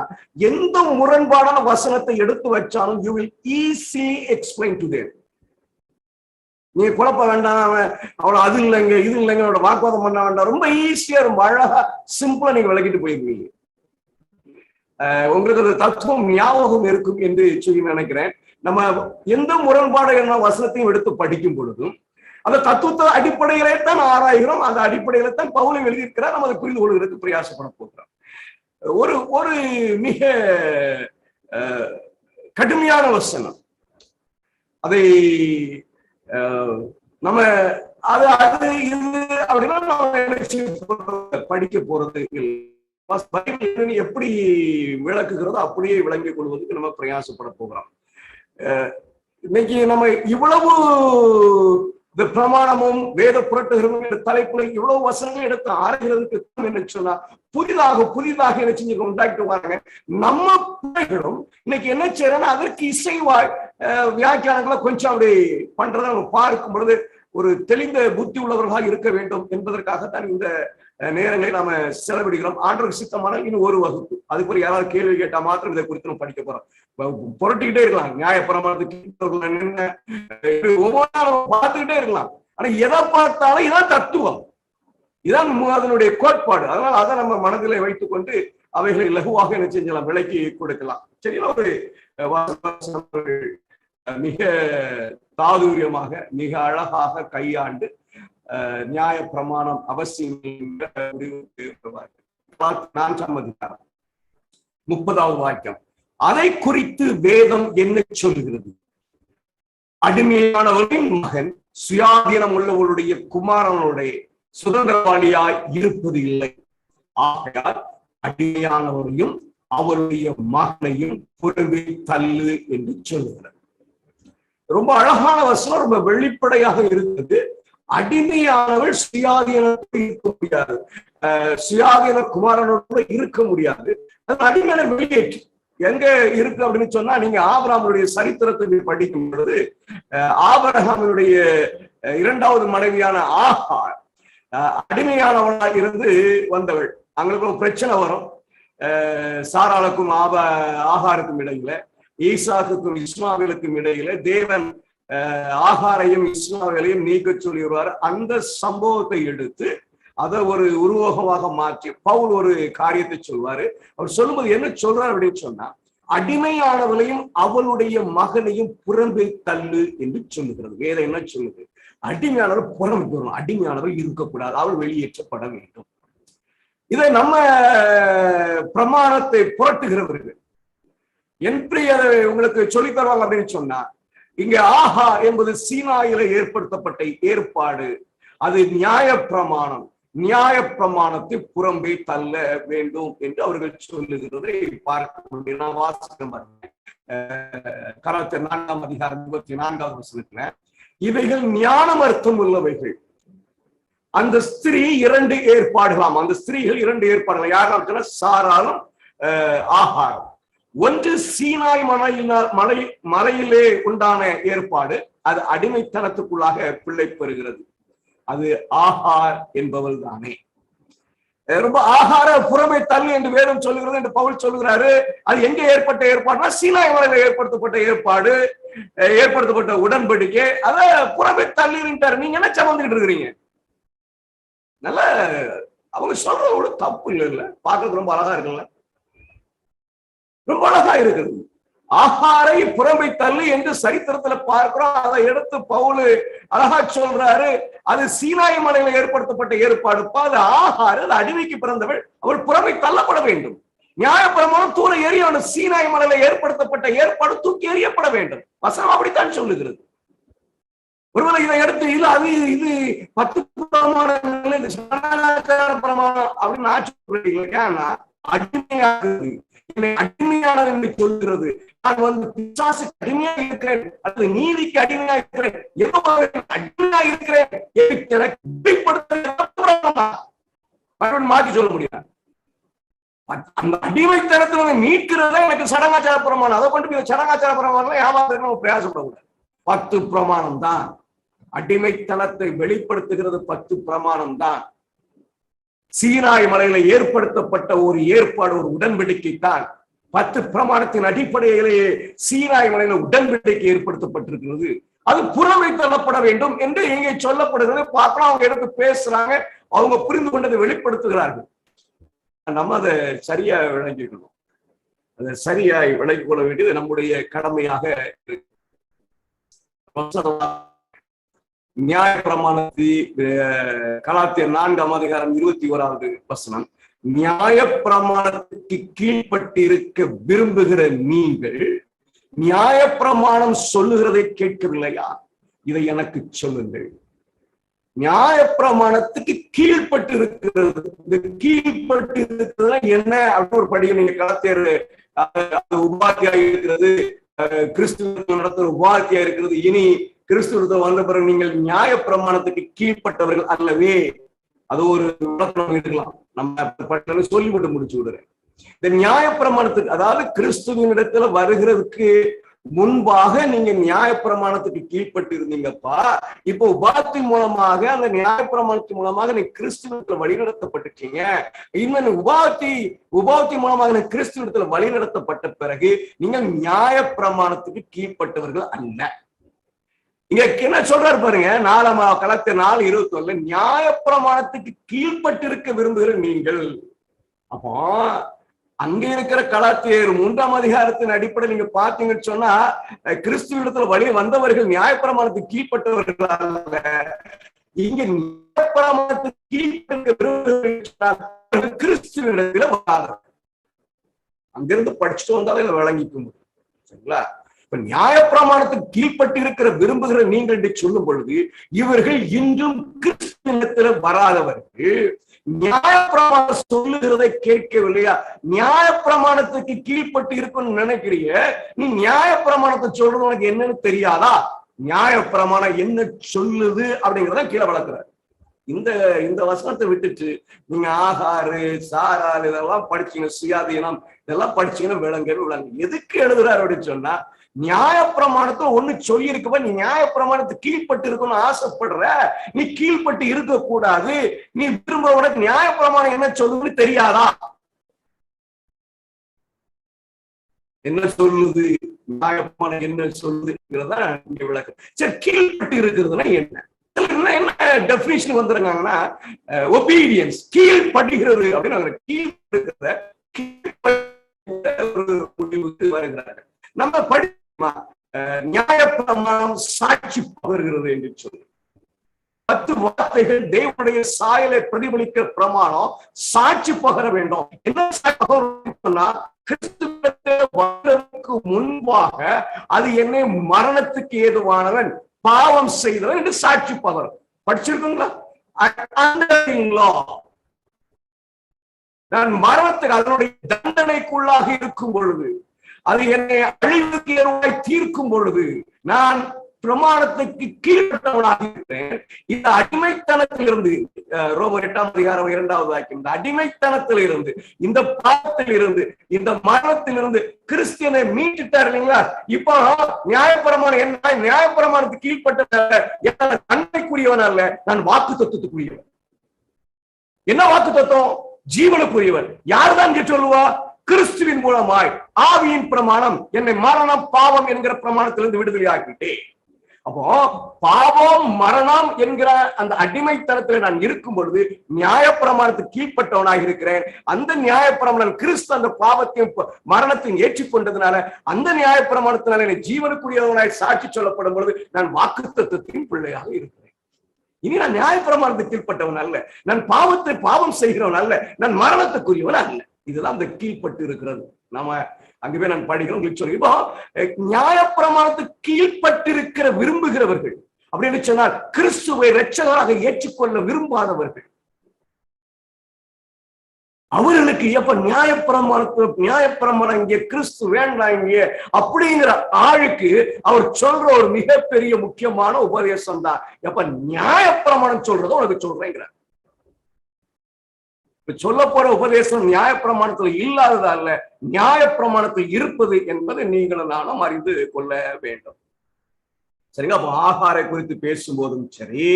Speaker 2: எந்த முரண்பாடான வசனத்தை எடுத்து வச்சாலும் you will easily explain to them. நீங்க குழப்ப வேண்டாம், அவ்வளவு அது இல்லைங்க இது இல்லைங்க அவரோட வாக்குவாதம் பண்ண வேண்டாம். ரொம்ப ஈஸியா, ரொம்ப அழகா சிம்பிளா நீங்க விளக்கிட்டு போயிருக்கீங்க. உங்களுக்கு அந்த தத்துவம் ஞாபகம் இருக்கும் என்று சொல்லி நினைக்கிறேன். நம்ம எந்த முரண்பாடான வசனத்தையும் எடுத்து படிக்கும் பொழுதும் அந்த தத்துவத்தை அடிப்படையிலே தான் ஆராய்கிறோம். அந்த அடிப்படையில தான் பவுல் எழுதியிருக்கிறார். நம்ம அதை புரிந்து கொள்வதற்கு பிரயாசப்பட போகிறோம். ஒரு மிக கடுமையான வசனம், அதை நம்ம அது இது அப்படின்னா நம்ம படிக்க போறது இல்லை. எப்படி விளக்குகிறதோ அப்படியே விளங்கிக் கொள்வதற்கு நம்ம பிரயாசப்பட போகிறோம். இன்னைக்கு நம்ம இவ்வளவு இந்த பிரமாணமும் வேத புரட்டுகிறவங்க தலைப்புல இவ்வளவு வசனங்கள் எடுத்து ஆராய்கிறதுக்கு என்ன சொன்னா, புதிதாக என்ன செஞ்சு உண்டாக்கிட்டு வராங்க. நம்ம பிள்ளைகளும் இன்னைக்கு என்ன செய்யறோம்னா, அதற்கு இசைவாய் வியாக்கியானங்களை கொஞ்சம் அப்படி பண்றதை நம்ம பார்க்கும் பொழுது ஒரு தெளிந்த புத்தி உள்ளவர்களாக இருக்க வேண்டும் என்பதற்காகத்தான் இந்த நேரங்களை நாம செலவிடுகிறோம். ஆண்டவருக்கு சித்தமான இன்னும் ஒரு வகுப்பு, அதுக்கு யாராவது கேள்வி கேட்டா மாத்திரம் இதை குறித்து நம்ம படிக்க போறோம். புரட்டிக்கிட்டே இருக்கலாம், நியாயப்பிரமாணத்துக்கு ஒவ்வொரு நாளும் பார்த்துக்கிட்டே இருக்கலாம். ஆனா எதை பார்த்தாலும் இதான் தத்துவம், இதான் அதனுடைய கோட்பாடு. அதனால அதை நம்ம மனதிலே வைத்துக் கொண்டு அவைகளை லகுவாக என்ன செஞ்சலாம், விலைக்கு கொடுக்கலாம். சரிங்களா? ஒரு மிக தாதுரியமாக மிக அழகாக கையாண்டு நியாய பிரமாணம் அவசியம் 30வது வாக்கியம், அதை குறித்து வேதம் என்ன சொல்கிறது? அடிமையானவரின் மகன் சுயாதீனம் உள்ளவருடைய குமாரனுடைய சுதந்திரவாளியாய் இருப்பது இல்லை. ஆகையால் அடிமையானவரையும் அவருடைய மகனையும் புறவே தள்ளு என்று சொல்லுகிறார். ரொம்ப அழகான வசனம், ரொம்ப வெளிப்படையாக இருக்குது. அடிமையானவள் சுயாதீனத்தோடு இருக்க முடியாது, சுயாதீன குமாரனோடு இருக்க முடியாது. அடிமையான வெளியேற்று எங்க இருக்கு அப்படின்னு சொன்னா, நீங்க ஆபிரகாமுடைய சரித்திரத்தை படிக்கும் பொழுது ஆபிரகாமுடைய 2வது மனைவியான ஆகார் அடிமையானவளாக இருந்து வந்தவள். அவங்களுக்கு ஒரு பிரச்சனை வரும். சாராளுக்கும் ஆகாருக்கும் இடையில, ஈசாக்குக்கும் இஸ்மாவேலுக்கும் இடையில தேவன் ஆகாரையும் இஸ்மாவேலையும் நீக்க சொல்லி வருவார். அந்த சம்பவத்தை எடுத்து அதை ஒரு உருவகமாக மாற்றி பவுல் ஒரு காரியத்தை சொல்வாரு. அவர் சொல்லும்போது என்ன சொல்றாரு அப்படின்னு சொன்னா, அடிமையானவளையும் அவளுடைய மகனையும் புறம்பே தள்ளு என்று சொல்லுகிறது. வேதம் என்ன சொல்லுது? அடிமையானவர் புறம்பு வரணும், அடிமையானவர் இருக்கக்கூடாது, அவள் வெளியேற்றப்பட வேண்டும். இதை நம்ம பிரமாணத்தை புரட்டுகிறவர்கள் எப்படி அதை உங்களுக்கு சொல்லித் தருவாங்க அப்படின்னு சொன்னா, இங்க ஆஹா என்பது சீனாயில ஏற்படுத்தப்பட்ட ஏற்பாடு. அது நியாய பிரமாணம். நியாய பிரமாணத்தை புறம்பே தள்ள வேண்டும் என்று அவர்கள் சொல்லுகிறதை பார்க்க முடியும். நான் வாசிக்க கலாச்சார 4ஆம் அதிகாரம் 24வது வசனத்துல, இவைகள் ஞானம் அர்த்தம் உள்ளவைகள். அந்த ஸ்திரீ 2 ஏற்பாடுகளாம். அந்த ஸ்திரீகள் 2 ஏற்பாடுகள். யாரும் சாராலும் ஆகாரம். ஒன்று சீனாய் மலையிலே உண்டான ஏற்பாடு. அது அடிமைத்தனத்துக்குள்ளாக பிள்ளை பெறுகிறது. அது ஆகார் என்பவள் தானே. ரொம்ப ஆகார புறமை தள்ளு என்று வேதம் சொல்லுகிறது என்று பவுல் சொல்லுகிறாரு. அது எங்க ஏற்பட்ட ஏற்பாடுனா சீனாய் மலையில ஏற்படுத்தப்பட்ட ஏற்பாடு, ஏற்படுத்தப்பட்ட உடன்படிக்கை. அத புறமை தள்ளிட்டாரு. நீங்க என்ன சமந்துகிட்டு இருக்கிறீங்க? நல்ல அவங்க சொல்றது கூட தப்பு இல்ல, பார்க்கறது ரொம்ப அழகா இருக்குல்ல, ரொம்ப அழகா இருக்குது. ஆகாரை புறம்பை தள்ளி என்று சரித்திரத்துல பார்க்கிறோம். அதை எடுத்து பவுல் அழகா சொல்றாரு. அது சீனாய் மலையில ஏற்படுத்தப்பட்ட ஏற்பாடுப்பா. அது ஆகார், அது அடிமைக்கு பிறந்தவள், அவள் புறம்பை தள்ளப்பட வேண்டும். நியாயப்பிரமாணம் தூர எறிய சீனாய் மலையில ஏற்படுத்தப்பட்ட ஏற்பாடு தூக்கி எறியப்பட வேண்டும். வசனம் அப்படித்தான் சொல்லுகிறது. ஒருவேளை இதை எடுத்து இல்ல அது இது 10 பிரமாணம் அப்படின்னு நான் சொல்றேன். அடிமையாகுது, அடிமையானது என்று சொல்கிறது. நான் பிசாசுக்கு அடிமையா இருக்கிறேன் அல்லது நீதிக்கு அடிமையா இருக்கிறேன், அடிமையா இருக்கிறேன் மாற்றி சொல்ல முடியாது. அந்த அடிமைத்தனத்துல மீட்கிறதா எனக்கு சடங்காச்சார பிரமாணம். அதை கொண்டு போய் சடங்காச்சார பிரமாணம் வியாபாரம் பிரயாசப்படக்கூடாது. 10 பிரமாணம் தான் அடிமைத்தனத்தை வெளிப்படுத்துகிறது. 10 பிரமாணம் தான். சீனாய் மலையில ஏற்படுத்தப்பட்ட ஒரு ஏற்பாடு, ஒரு உடன்படிக்கை தான் 10 பிரமாணத்தின் அடிப்படையிலேயே சீனாய் மலையில உடன்படிக்கை ஏற்படுத்தப்பட்டிருக்கிறது. அது புறமை தள்ளப்பட வேண்டும் என்று இங்கே சொல்லப்படுகிறது. பார்க்கலாம், அவங்க எடுத்து பேசுறாங்க, அவங்க புரிந்து கொண்டதை வெளிப்படுத்துகிறார்கள். நம்ம அதை சரியா விளங்கிக்கணும். அதை சரியாய் விளங்கிக் கொள்ள வேண்டியது நம்முடைய கடமையாக. நியாய பிரமாணத்தை கலாத்தியர் 4ஆம் அதிகாரம் 21வது வசனம், நியாய பிரமாணத்துக்கு கீழ்பட்டு இருக்க விரும்புகிற நீங்கள் நியாய பிரமாணம் சொல்லுகிறதை கேட்கவில்லையா? இதை எனக்கு சொல்லுங்கள். நியாய பிரமாணத்துக்கு கீழ்பட்டு இருக்கிறது. இந்த கீழ்பட்டு இருக்கிறது என்ன அப்படின்னு ஒரு படிக்க நீங்க கலாத்தியர் உபாத்தியா இருக்கிறது, கிறிஸ்துவ நடத்துற உபாத்தியா இருக்கிறது. இனி கிறிஸ்துவ வந்த பிறகு நீங்கள் நியாய பிரமாணத்துக்கு கீழ்பட்டவர்கள் அல்லவே. அது ஒரு இருக்கலாம். நம்ம சொல்லிவிட்டு முடிச்சு விடுறேன். இந்த நியாய பிரமாணத்துக்கு, அதாவது கிறிஸ்துவின் இடத்துல வருகிறதுக்கு முன்பாக நீங்க நியாய பிரமாணத்துக்கு கீழ்பட்டு இருந்தீங்கப்பா. இப்போ உபாத்தி மூலமாக, அந்த நியாய பிரமாணத்தின் மூலமாக நீ கிறிஸ்துவத்துல வழிநடத்தப்பட்டிருக்கீங்க. இன்னும் உபாத்தி மூலமாக நீ கிறிஸ்துவத்துல வழிநடத்தப்பட்ட பிறகு நீங்கள் நியாய பிரமாணத்துக்கு கீழ்பட்டவர்கள் அல்ல. இங்க என்ன சொல்றாரு பாருங்க, 4ஆம் கலாத்தியர் 4:21, நியாய பிரமாணத்துக்கு கீழ்பட்டு இருக்க விரும்புகிற நீங்கள். அப்போ அங்க இருக்கிற கலாத்தியர் 3ஆம் அதிகாரத்தின் அடிப்படை நீங்க பாத்தீங்கன்னு சொன்னா, கிறிஸ்துவிடத்துல வழி வந்தவர்கள் நியாயப்பிரமாணத்துக்கு கீழ்பட்டவர்கள் அல்ல. இங்க நியாயப்பிரமாணத்துக்கு கீழ்பட்ட கிறிஸ்துவிடத்துல வராது. அங்கிருந்து படிச்சுட்டு வந்தாலும் விளங்கிக்க முடியும். சரிங்களா? இப்ப நியாயப்பிரமாணத்துக்கு கீழ்பட்டு இருக்கிற விரும்புகிற நீங்கள் என்று சொல்லும் பொழுது, இவர்கள் இன்றும் கிறிஸ்துவிடத்துல வராதவர்கள். நியாயப்பிரமாணம் சொல்லுகிறதை கேட்கவில்லையா? நியாயப்பிரமாணத்துக்கு கீழ்பட்டு இருக்குன்னு நினைக்கிறீங்க. நீ நியாயப்பிரமாணத்தை சொல்றது உனக்கு என்னன்னு தெரியாதா? நியாயப்பிரமாணம் என்ன சொல்லுது அப்படிங்கிறத கீழே வளர்க்கிறார். இந்த வசனத்தை விட்டுட்டு நீங்க ஆகாரு சாராரு இதெல்லாம் படிச்சீங்க, சுயாதீனம் இதெல்லாம் படிச்சீங்கன்னா விளங்க. எதுக்கு எழுதுறாரு அப்படின்னு சொன்னா, நியாயப்பிரமாணத்தை ஒண்ணு சொல்லி இருக்கப்ப நீ நியாயப்பிரமாணத்தை கீழ்பட்டு இருக்கணும்னு ஆசைப்படுற, நீ கீழ்பட்டு இருக்க கூடாது. நீ விரும்ப உனக்கு நியாயப்பிரமாணம் என்ன சொல்லுதுன்னு தெரியாதா? என்ன சொல்லுது நியாயப்பிரமாணம், என்ன சொல்லுதுங்கிறதா இங்க விளக்கு. சரி, கீழ்பட்டு இருக்கிறதுனா என்ன? என்ன டெபினிஷன் வந்துருக்காங்கன்னா, ஒபீடியன்ஸ், கீழ்படுகிறது அப்படின்னு கீழ்படுகிறத ஒரு முடிவுக்கு வருகிறாங்க. நம்ம படிமா நியாயப்பிரமாணம் சாட்சி பகர்கிறது என்று சொல்லி, 10 வார்த்தைகள் தேவனுடைய சாயலை பிரதிபலிக்க பிரமாணம் சாட்சி பகர வேண்டும். என்ன கிறிஸ்துவுக்கு முன்பாக அது என்னை மரணத்துக்கு ஏதுவானவன், பாவம் செய்தவன் என்று சாட்சி பகரும். படிச்சிருக்கீங்களா? நான் மரணத்துக்கு அதனுடைய தண்டனைக்குள்ளாக இருக்கும் பொழுது, அது என்னை அழிவுக்கு ஏதுவாய் தீர்க்கும் பொழுது நான் பிரமாணத்துக்கு கீழ்பட்டவனாக இருக்கிறேன். இந்த அடிமைத்தனத்தில் இருந்து, ரோமர் 8ஆம் அதிகாரம் 2வது வாக்கியம், இந்த அடிமைத்தனத்தில் இருந்து, இந்த பாவத்தில் இருந்து, இந்த மரணத்தில் இருந்து கிறிஸ்தியனை மீட்டுட்டார் இல்லைங்களா? இப்போ நியாயப்பிரமாணம் என்ன? நியாயப்பிரமாணத்துக்கு கீழ்பட்ட நன்மைக்குரியவன் அல்ல, நான் வாக்கு தத்துவத்துக்குரியவன். என்ன வாக்கு தத்துவம்? ஜீவனுக்குரியவன். யார்தான் சொல்லுவா? கிறிஸ்துவின் மூலமாய் ஆவியின் பிரமாணம் என்னை மரணம் பாவம் என்கிற பிரமாணத்திலிருந்து விடுதலை ஆக்கிட்டேன். அப்போ பாவம் மரணம் என்கிற அந்த அடிமைத்தனத்தில் நான் இருக்கும் பொழுது நியாயப்பிரமாணத்துக்கு கீழ்பட்டவனாக இருக்கிறேன். அந்த நியாயப்பிரமாணம் கிறிஸ்து அந்த பாவத்தையும் மரணத்தையும் ஏற்றுக்கொண்டதுனால அந்த நியாயப்பிரமாணத்தினால என்னை ஜீவனுக்குரியவனாய் சாட்சி சொல்லப்படும் பொழுது நான் வாக்குத்தத்தத்தின் பிள்ளையாக இருக்கிறேன். இனி நான் நியாயப்பிரமாணத்துக்கு கீழ்பட்டவன் அல்ல, நான் பாவம் செய்கிறவன் அல்ல, நான் மரணத்துக்குரியவன் அல்ல. இதுதான் அந்த கீழ்பட்டு இருக்கிறது. நாம அங்கவே நான் படிக்கிறோம் சொல்லி, இப்போ நியாயப்பிரமாணத்துக்கு கீழ்பட்டிருக்கிற விரும்புகிறவர்கள் அப்படின்னு சொன்னால் கிறிஸ்துவை இரட்சகராக ஏற்றுக்கொள்ள விரும்பாதவர்கள், அவர்களுக்கு எப்ப நியாயப்பிரமாணம் இங்கே கிறிஸ்து வேண்டாம் இங்கே அப்படிங்கிற ஆளுக்கு அவர் சொல்ற ஒரு மிகப்பெரிய முக்கியமான உபதேசம் தான், எப்ப நியாயப்பிரமாணம் சொல்றதோ உனக்கு சொல்றேங்கிறார். சொல்ல போற உபதேசம் நியாயப்பிரமாணத்துல இல்லாதது அல்ல, நியாயப்பிரமாணத்தில் இருப்பது என்பதை நீங்களும் நானும் அறிந்து கொள்ள வேண்டும். சரிங்களா? அப்ப ஆகாரை குறித்து பேசும்போதும் சரி,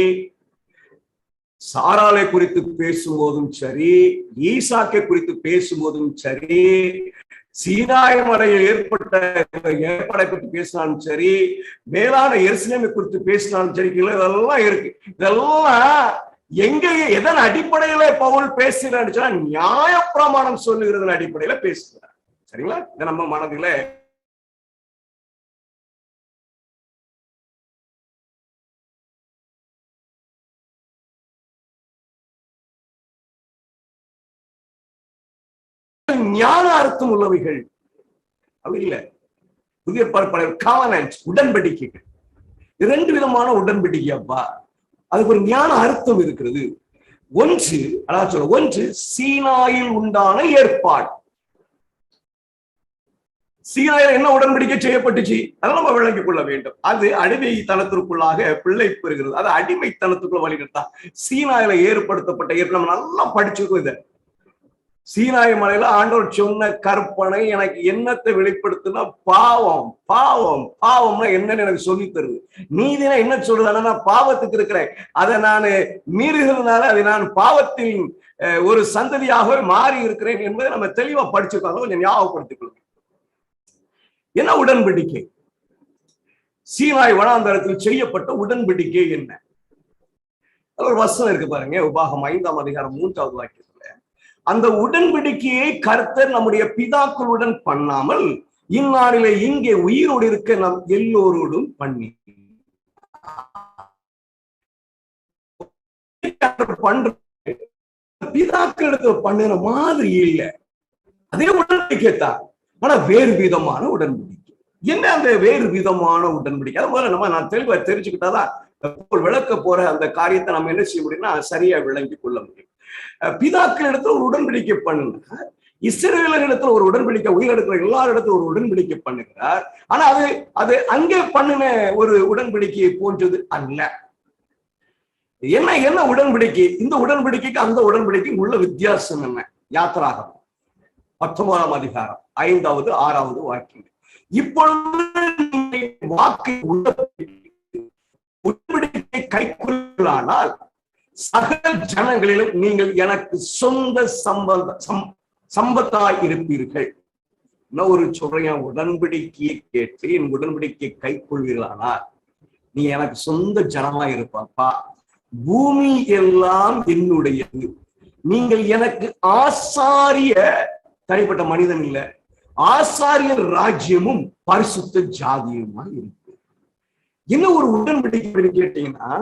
Speaker 2: சாராளை குறித்து பேசும்போதும் சரி, ஈசாக்கை குறித்து பேசும்போதும் சரி, சீனாய் மலையில் ஏற்பட்ட ஏற்பாடை குறித்து பேசினாலும் சரி, மேலான எருசலேமை குறித்து பேசினாலும் சரி, இதெல்லாம் இருக்கு. இதெல்லாம் எங்க எதன் அடிப்படையில பவுல் பேசுகிறான்னு சொன்னா நியாயப்பிரமாணம் சொல்லுகிறதன் அடிப்படையில பேசுகிறார். சரிங்களா? இதை நம்ம மனதில ஞான அர்த்தம் உள்ளவைகள் அப்படி இல்ல. புதிய காவனன்ஸ் உடன்படிக்கைகள், 2 விதமான உடன்படிக்கை. அப்பா அதுக்கு ஒரு ஞான அர்த்தம் இருக்கிறது. ஒன்று சீனாயில் உண்டான ஏற்பாடு. சீனாயில் என்ன உடன்படிக்கை செய்யப்பட்டுச்சு அதெல்லாம் நம்ம விளங்கிக் கொள்ள வேண்டும். அது அடிமைத்தனத்திற்குள்ளாக பிள்ளை பெறுகிறது. அது அடிமைத்தனத்துக்குள்ள வழிநடத்தா சீனாயில ஏற்படுத்தப்பட்ட நம்ம நல்லா படிச்சிருக்கோம். இதை சீனாய் மலையில ஆண்டவர் சொன்ன கற்பனை எனக்கு என்னத்தை வெளிப்படுத்தினா பாவம் பாவம் பாவம்னா என்னன்னு எனக்கு சொல்லி தருது. நீதினா என்ன சொல்றது? நான் பாவத்துக்கு இருக்கிறேன், அதை நான் மீறுகிறதுனால அதை நான் பாவத்தின் ஒரு சந்ததியாகவே மாறி இருக்கிறேன் என்பதை நம்ம தெளிவா படிச்சிருக்கோம். கொஞ்சம் ஞாபகப்படுத்திக் கொள்ளுங்க. என்ன உடன்படிக்கை? சீனாய் வனாந்தரத்தில் செய்யப்பட்ட உடன்படிக்கை என்ன? ஒரு வசனம் இருக்கு பாருங்க, உபாகம் 5ஆம் அதிகாரம் 3வது வாக்கியம். அந்த உடன்படிக்கையை கர்த்தர் நம்முடைய பிதாக்களுடன் பண்ணாமல் இந்நாளிலே இங்கே உயிரோடு இருக்க நம் எல்லோரோடும் பண்ணி பிதாக்களிடத்துல பண்ணின மாதிரி இல்லை. அதே உடன்படிக்கை தான், ஆனா வேறு விதமான உடன்படிக்கை. என்ன அந்த வேறு விதமான உடன்படிக்கை? அது முதல்ல நான் தெளிவா தெரிஞ்சுக்கிட்டாதான் விளக்க போற அந்த காரியத்தை நம்ம என்ன செய்ய முடியும்னா சரியா விளங்கி கொள்ள முடியும். பிதாக்கள் இடத்துல ஒரு உடன்படிக்கை பண்ணுங்க, இஸ்ரவேலர் இடத்துல ஒரு உடன்படிக்கை, உயிரிழக்கிற எல்லார் இடத்துல ஒரு உடன்படிக்கை பண்ணுகிறார். ஆனா அது அங்கே பண்ணின ஒரு உடன்படிக்கையை போன்றது அல்ல. என்ன உடன்படிக்கை? இந்த உடன்படிக்கைக்கு அந்த உடன்படிக்கை உள்ள வித்தியாசம் என்ன? யாத்திராகமம் 19ஆம் அதிகாரம் 5வது 6வது வாக்கியம். இப்பொழுது வாக்கு உடன்படிக்கை கைக்கொள்ளானால் சகல ஜனங்களிலும் நீங்கள் எனக்கு சொந்த சம்பத்தாய் இருப்பீர்கள். ஒரு சொல்றேன், உடன்படிக்கையை கேட்டு என் உடன்படிக்கையை கை கொள்வீர்களானால் நீ எனக்கு சொந்த ஜனமா இருப்பாப்பா, பூமி எல்லாம் என்னுடையது, நீங்கள் எனக்கு ஆசாரிய தனிப்பட்ட மனிதன் இல்ல, ஆசாரிய ராஜ்யமும் பரிசுத்த ஜாதியுமா இருக்கு. என்ன ஒரு உடன்படிக்கை கேட்டீங்கன்னா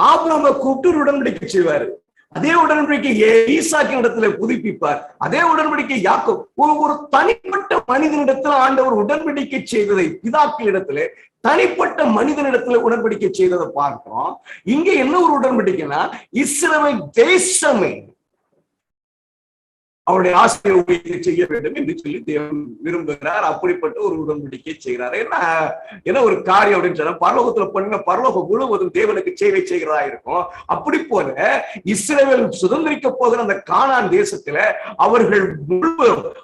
Speaker 2: ஆபிரகாமை கூப்பிட்டு உடன்படிக்கை செய்வாரு. அதே உடன்படிக்கை ஈசாக்கின் இடத்துல புதுப்பிப்பார். அதே உடன்படிக்கை யாக்கோபு ஒரு தனிப்பட்ட மனிதனிடத்துல ஆண்டவர் உடன்படிக்கை செய்ததை பிதாக்களிடத்துல தனிப்பட்ட மனிதனிடத்துல உடன்படிக்கை செய்ததை பார்க்கிறோம். இங்க என்ன ஒரு உடன்படிக்கைனா இஸ்ரவேல் தேசமே அவருடைய ஆசிரியர் செய்ய வேண்டும் என்று சொல்லி தேவன் விரும்புகிறார். அப்படிப்பட்ட ஒரு உடன்படிக்கை செய்கிறார். என்ன ஒரு காரியம் அப்படின்னு சொன்னா பரலோகத்துல பண்ண பரலோகம் முழுவதும் தேவனுக்கு சேவை செய்கிறதா இருக்கும். அப்படி போல இஸ்ரவேல் சுதந்திரிக்க போகிற அந்த கானான் தேசத்துல அவர்கள் முழுவதும்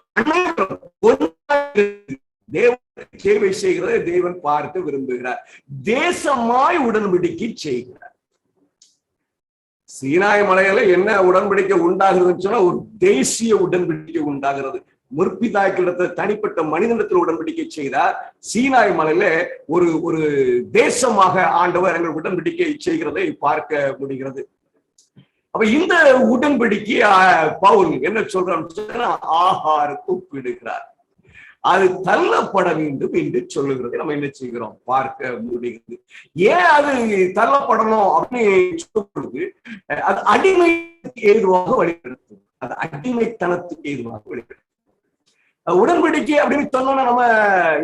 Speaker 2: தேவனுக்கு சேவை செய்கிறதை தேவன் பார்க்க விரும்புகிறார். தேசமாய் உடன்படிக்கை செய்கிறார். சீனாய் மலையில என்ன உடன்படிக்கை உண்டாகிறதுன்னு சொன்னா ஒரு தேசிய உடன்படிக்கை உண்டாகிறது. முற்பிதாக்களிடத்துல தனிப்பட்ட மனிதனிடத்தில் உடன்படிக்கை செய்தார். சீனாய் மலையில ஒரு தேசமாக ஆண்டவர் எங்கள் உடன்படிக்கை செய்கிறதை பார்க்க முடிகிறது. அப்ப இந்த உடன்படிக்கை பவுல் என்ன சொல்றான்னு ஆகாருக்கு ஒப்பிடுகிறார். அது தள்ளப்பட வேண்டும் என்று சொல்லுகிறது. நம்ம என்ன செய்கிறோம் பார்க்க முடிகிறது. ஏன் அது தள்ளப்படணும் அப்படின்னு சொல்லும் பொழுது அது அடிமைக்கு ஏதுவாக வழிபடுத்தும். அது அடிமைத்தனத்துக்கு ஏதுவாக வழிபடுத்தும். உடன்படிக்கை அப்படின்னு சொன்னோம்னா நம்ம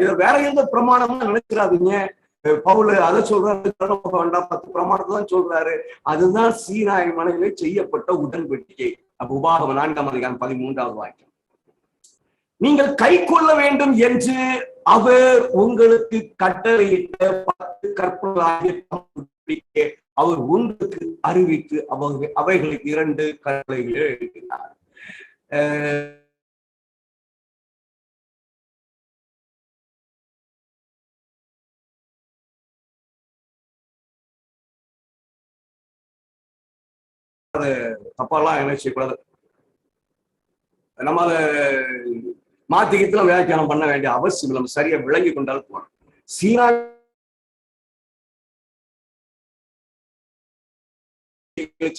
Speaker 2: இதை வேற எந்த பிரமாணமா நினைக்கிறாதீங்க. பவுல் அதை சொல்றாரு, வேண்டாம் 10 பிரமாணத்தை தான் சொல்றாரு. அதுதான் சீனாய் மலையிலே செய்யப்பட்ட உடன்படிக்கை. அப்ப உபாகமம் 4ஆம் அதிகாரம் 13வது வாக்கியம். நீங்கள் கை கொள்ள வேண்டும் என்று அவர் உங்களுக்கு கட்டளையிட்ட 10 கற்பனைகளாகிய அவர் உங்களுக்கு அறிவித்து அவைகளுக்கு 2 கட்டளைகளை எழுதினார். தப்பாலாம் என்ன செய்யக்கூடாது. நம்ம அதை மாத்திக்கத்துல வியாக்கியானம் பண்ண வேண்டிய அவசியம் நம்ம சரியா விளங்கி கொண்டால் போனோம். சீனா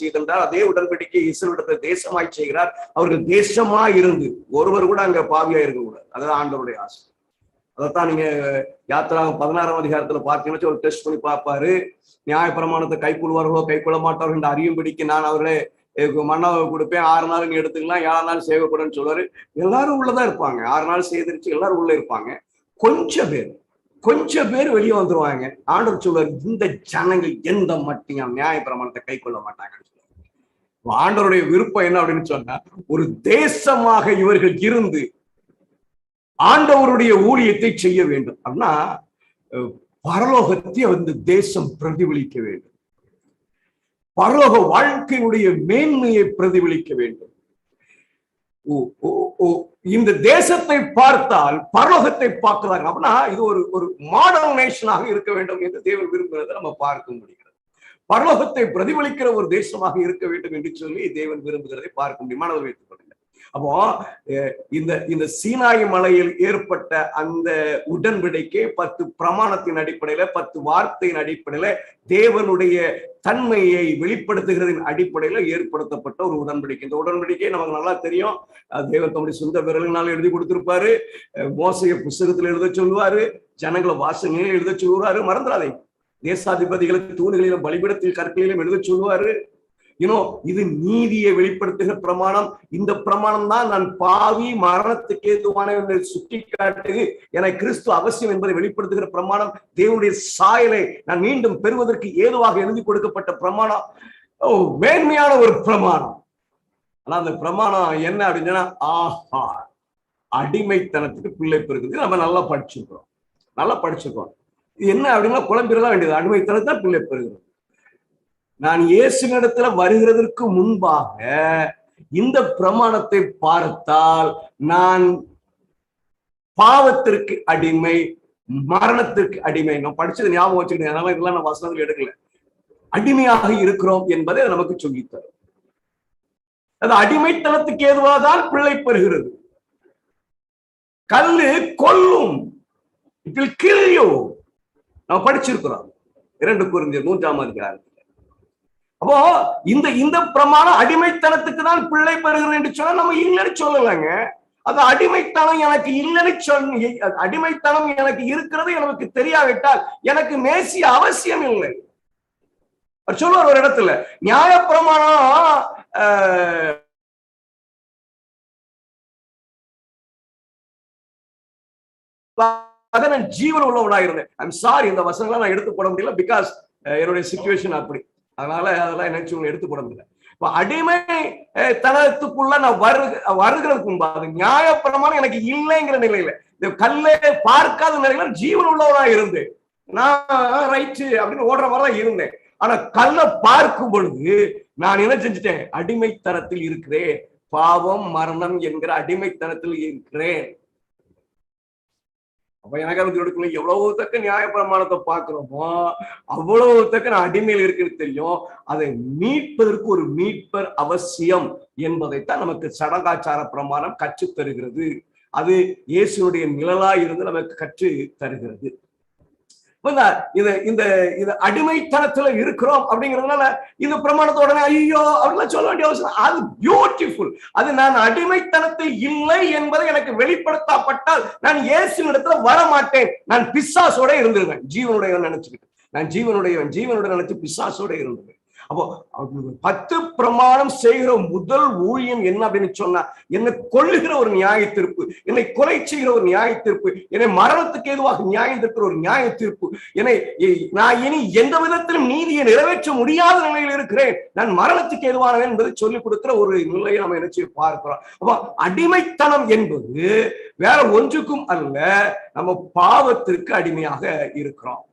Speaker 2: செய்தால் அதே உடன்படிக்கை இஸ்ரவேலிடத்தை தேசமாய் செய்கிறார். அவர்கள் தேசமாய் இருந்து ஒருவர் கூட அங்க பாவியா இருக்கக்கூடாது. அதுதான் ஆண்டவருடைய ஆசை. அதைத்தான் நீங்க யாத்திராகம் 16ஆம் அதிகாரத்துல பார்த்தீங்கன்னா ஒரு டெஸ்ட் பண்ணி பார்ப்பாரு. நியாயப்பிரமாணத்தை கைக்கொள்வார்களோ கைக்கொள்ள மாட்டார்கள் என்று அறியும்படிக்கு நான் அவர்களே மன்னாவை கொடுப்பேன், 6 நாள் நீ எடுத்துக்கலாம், 7ஆம் நாள் சேவைப்படுன்னு சொல்லுவாரு. எல்லாரும் உள்ளதான் இருப்பாங்க. 6 நாள் செய்திருச்சு எல்லாரும் உள்ள இருப்பாங்க. கொஞ்சம் பேர் வெளியே வந்துருவாங்க. ஆண்டவர் சொல்லுவார், இந்த ஜனங்கள் எந்த மட்டும் நியாயப்பிரமாணத்தை கை கொள்ள மாட்டாங்கன்னு சொல்லுவாங்க. ஆண்டவருடைய விருப்பம் என்ன அப்படின்னு சொன்னா ஒரு தேசமாக இவர்கள் இருந்து ஆண்டவருடைய ஊழியத்தை செய்ய வேண்டும். அப்படின்னா பரலோகத்தை தேசம் பிரதிபலிக்க வேண்டும். பரலோக வாழ்க்கையுடைய மேன்மையை பிரதிபலிக்க வேண்டும். இந்த தேசத்தை பார்த்தால் பரலோகத்தை பார்க்கிறாங்க. அப்படின்னா இது ஒரு மாடர்ன் நேஷனாக இருக்க வேண்டும் என்று தேவன் விரும்புகிறதை நம்ம பார்க்க முடிகிறது. பரலோகத்தை பிரதிபலிக்கிற ஒரு தேசமாக இருக்க வேண்டும் என்று சொல்லி தேவன் விரும்புகிறதை பார்க்க முடியும். மனதில் வைத்துக் கொள்ளுங்கள். அப்போ இந்த சீனாய் மலையில் ஏற்பட்ட அந்த உடன்படிக்கை 10 பிரமாணத்தின் அடிப்படையில 10 வார்த்தையின் அடிப்படையில தேவனுடைய தன்மையை வெளிப்படுத்துகிறதின் அடிப்படையில ஏற்படுத்தப்பட்ட ஒரு உடன்படிக்கை. இந்த உடன்படிக்கை நமக்கு நல்லா தெரியும். தேவன் தம்முடைய சொந்த விரலினால எழுதி கொடுத்திருப்பாரு. மோசைய புஸ்தகத்துல எழுத சொல்லுவாரு. ஜனங்களை வாசனையில எழுத சொல்லுவாரு. மறந்துடாதே, தேசாதிபதிகளுக்கு தூண்களிலும் பலிபீடத்தில் கற்களிலும் எழுத சொல்லுவாரு. இது நீதியை வெளிப்படுத்துகிற பிரமாணம். இந்த பிரமாணம் தான் நான் பாவி மரணத்துக்கு ஏதுவான சுட்டி காட்டு என கிறிஸ்து அவசியம் என்பதை வெளிப்படுத்துகிற பிரமாணம். தேவனுடைய சாயலை நான் மீண்டும் பெறுவதற்கு ஏதுவாக எழுதி கொடுக்கப்பட்ட பிரமாணம். மேன்மையான ஒரு பிரமாணம். ஆனா அந்த பிரமாணம் என்ன அப்படின்னு சொன்னா அடிமைத்தனத்துக்கு பிள்ளை பெறுகிறது. நம்ம நல்லா படிச்சிருக்கோம். இது என்ன அப்படின்னா குழம்பிடலாம் வேண்டியது. அடிமைத்தனத்தான் பிள்ளை பெறுகிறது. நான் இயேசுவினிடத்துல வருகிறதற்கு முன்பாக இந்த பிரமாணத்தை பார்த்தால் நான் பாவத்திற்கு அடிமை, மரணத்திற்கு அடிமை. நான் படிச்சது ஞாபகம் வச்சுக்கிட்டேன். அதனால இதெல்லாம் நான் வசனத்தில் எடுக்கல. அடிமையாக இருக்கிறோம் என்பதை நமக்கு சொல்லித்தரும். அது அடிமைத்தனத்துக்கு ஏதுவாதான் பிள்ளை பெறுகிறது. கல்லு கொல்லும், இட் வில் கில் யூ. நம்ம படிச்சிருக்கிறோம் 2 கொரிந்தியர் 3ஆம் அதிகாரம். அப்போ இந்த பிரமாணம் அடிமைத்தனத்துக்கு தான் பிள்ளை பெறுகிறேன் என்று சொன்னா நம்ம இல்லைன்னு சொல்லலைங்க. அது அடிமைத்தனம் எனக்கு இல்லைன்னு அடிமைத்தனம் எனக்கு இருக்கிறது எனக்கு தெரியாவிட்டால் எனக்கு மேசிய அவசியம் இல்லை. அவர் சொல்லுவார் ஒரு இடத்துல, நியாயப்பிரமாணம் ஜீவன் உள்ளவனா இருந்தேன். ஐம் சாரி, இந்த வசனங்களை நான் எடுத்து போட முடியல, பிகாஸ் என்னுடைய சிச்சுவேஷன் அப்படி. அதனால அதெல்லாம் நினைச்சு எடுத்து போட முடியல. அடிமை தனத்துக்குள்ள நான் வருகிறதுக்கு முன்பாக நியாயப்பிரமாணம் எனக்கு இல்லைங்கிற நிலையில, இந்த கல்லை பார்க்காத நிலையில ஜீவன் உள்ளவனா இருந்தேன். நான் ரைட்டு அப்படின்னு ஓடுற மாதிரிதான் இருந்தேன். ஆனா கல்லை பார்க்கும் பொழுது நான் என்ன செஞ்சுட்டேன்? அடிமைத்தனத்தில் இருக்கிறேன். பாவம் மரணம் என்கிற அடிமைத்தனத்தில் இருக்கிறேன். அப்ப எனக்கு எவ்வளவு தக்க நியாயப்பிரமாணத்தை பார்க்கிறோமோ அவ்வளவு தக்க நான் அடிமையில் இருக்கிறது தெரியும். அதை மீட்பதற்கு ஒரு மீட்பர் அவசியம் என்பதைத்தான் நமக்கு சடங்காச்சார பிரமாணம் கற்றுத் தருகிறது. அது இயேசுனுடைய நிழலா இருந்து நமக்கு கற்று தருகிறது. இந்த அடிமைத்தனத்துல இருக்கிறோம் அப்படிங்கிறதுனால இந்த பிரமாணத்தோட ஐயோ அப்படிலாம் சொல்ல வேண்டிய அவசியம். அது பியூட்டிஃபுல். அது நான் அடிமைத்தனத்தில் இல்லை என்பதை எனக்கு வெளிப்படுத்தப்பட்டால் நான் இயேசுவின் இடத்துல வரமாட்டேன். நான் பிசாசோட இருந்திருவேன். ஜீவனுடைய நினைச்சுக்கிட்டு நான் ஜீவனுடைய நினைச்சு பிசாசோட இருந்தேன். அப்போ 10 பிரமாணம் செய்கிற முதல் ஊழியம் என்ன அப்படின்னு சொன்னா, என்னை கொல்லுகிற ஒரு நியாய தீர்ப்பு, என்னை கொலை செய்கிற ஒரு நியாய தீர்ப்பு, என்னை மரணத்துக்கு ஏதுவாக நியாயம் தீர்க்கிற ஒரு நியாய தீர்ப்பு, நான் இனி எந்த விதத்திலும் நீதியை நிறைவேற்ற முடியாத நிலையில் இருக்கிறேன், நான் மரணத்துக்கு ஏதுவானவன் என்பதை சொல்லிக் கொடுக்கிற ஒரு நிலையை நம்ம நினைச்சு பார்க்கிறோம். அப்போ அடிமைத்தனம் என்பது வேற ஒன்றுக்கும் அல்ல, நம்ம பாவத்திற்கு அடிமையாக இருக்கிறோம்.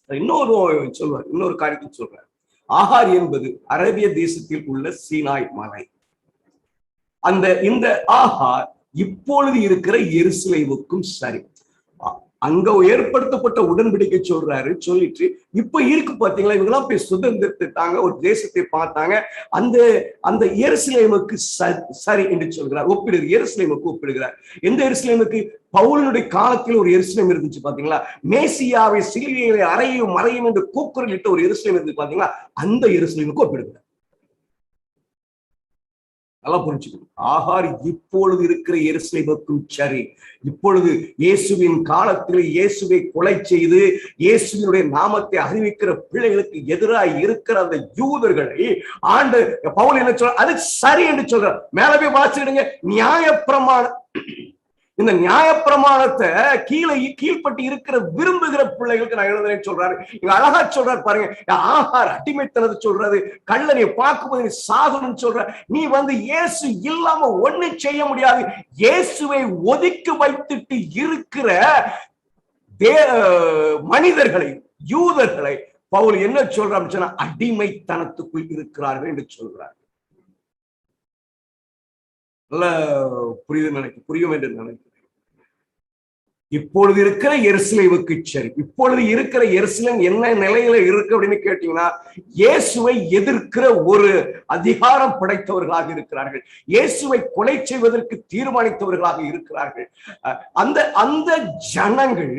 Speaker 2: இன்னொரு காரியத்தை சொல்றேன். ஆகார் என்பது அரேபிய தேசத்தில் உள்ள சீனாய் மலை. இந்த ஆகார் இப்பொழுது இருக்கிற எருசலேமுக்கும் சரி, அங்க ஏற்படுத்தப்பட்ட உடன்படிக்கை சொல்லிட்டு இப்ப இருக்கு பாத்தீங்களா, இவங்கெல்லாம் போய் சுதந்திரத்தாங்க, ஒரு தேசத்தை பார்த்தாங்க, அந்த எருசலேமுக்கு சரி என்று சொல்கிறார், ஒப்பிடுகிறார், எருசலேமுக்கு ஒப்பிடுகிறார். எந்த எருசலேமுக்கு? பவுலினுடைய காலத்தில் ஒரு எருசலேம் இருந்துச்சு பாத்தீங்களா, மேசியாவை சிலுவையிலே அறையும் மறையும் என்று கூக்குரலிட்ட ஒரு எருசலேம் இருந்துச்சு பாத்தீங்களா, அந்த எருசலேமுக்கு ஒப்பிடுகிறார். நல்லா புரிஞ்சுக்கணும். ஆகார் இப்பொழுது இருக்கிற எருசலேமுக்கும் சரி, இப்பொழுது இயேசுவின் காலத்தில் இயேசுவை கொலை செய்து இயேசுவினுடைய நாமத்தை அறிவிக்கிற பிள்ளைகளுக்கு எதிராக இருக்கிற அந்த யூதர்களை பவுல் என்ன சொல்ற, அது சரி என்று சொல்ற. மேல போய் வாசிடுங்க. நியாயப்பிரமாணம், இந்த நியாயப்பிரமாணத்தை கீழ்பட்டு இருக்கிற விரும்புகிற பிள்ளைகளுக்கு நான் எழுதுறேன்னு சொல்றாரு. இங்க அழகா சொல்றாரு பாருங்க. ஆகார் அடிமைத்தனத்தை சொல்றாரு, கள்ள நீ பார்க்கும்போது நீ சாகணும்னு சொல்ற. நீ இயேசு இல்லாம ஒண்ணு செய்ய முடியாது. இயேசுவை ஒதுக்கி வைத்துட்டு இருக்கிற மனிதர்களை, யூதர்களை பவுல் என்ன சொல்றான்னு சொன்னா, அடிமைத்தனத்துக்குள் இருக்கிறார்கள் என்று சொல்றார். நல்ல புரியும் என்று நினைக்கிறேன். இப்பொழுது இருக்கிற எருசலேமுக்கு சரி, இப்பொழுது இருக்கிற எருசலேம் என்ன நிலையில இருக்கு அப்படின்னு கேட்டீங்கன்னா, இயேசுவை எதிர்க்கிற ஒரு அதிகாரம் படைத்தவர்களாக இருக்கிறார்கள், இயேசுவை கொலை செய்வதற்கு தீர்மானித்தவர்களாக இருக்கிறார்கள். அந்த ஜனங்கள்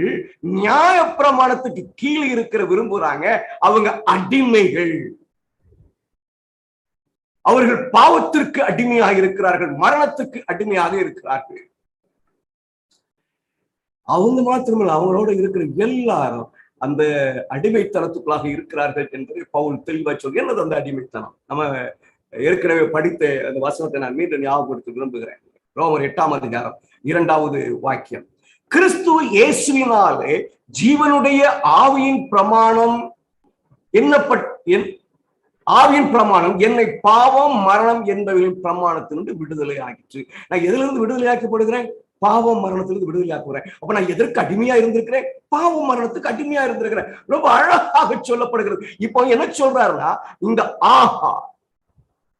Speaker 2: நியாயப்பிரமாணத்துக்கு கீழே இருக்கிற விரும்புறாங்க. அவங்க அடிமைகள், அவர்கள் பாவத்திற்கு அடிமையாக இருக்கிறார்கள், மரணத்துக்கு அடிமையாக இருக்கிறார்கள். அவங்க மாத்திரமல்ல, அவங்களோட இருக்கிற எல்லாரும் அந்த அடிமைத்தனத்துக்குள்ளாக இருக்கிறார்கள் என்பதை பவுல் தெளிவா சொல்லி. என்னது அந்த அடிமைத்தனம்? நம்ம ஏற்கனவே படித்த அந்த வசனத்தை நான் மீண்டும் ஞாபகப்படுத்த விரும்புகிறேன். ரோமர் 8ஆம் அதிகாரம் 2வது வாக்கியம். கிறிஸ்து இயேசுவினாலே ஜீவனுடைய ஆவியின் பிரமாணம் ஆவியின் பிரமாணம் என்னை பாவம் மரணம் என்பவர்களின் பிரமாணத்திலிருந்து விடுதலை ஆகிற்று. நான் எதிலிருந்து விடுதலையாக்கப்படுகிறேன்? பாவம் மரணத்திலிருந்து விடுதலையாக்குகிறேன். அப்ப நான் எதற்கு அடிமையா இருந்திருக்கிறேன்? பாவம் மரணத்துக்கு அடிமையா இருந்திருக்கிறேன். ரொம்ப அழகாக சொல்லப்படுகிறது. இப்போ என்ன சொல்றாருன்னா, இந்த ஆகார்,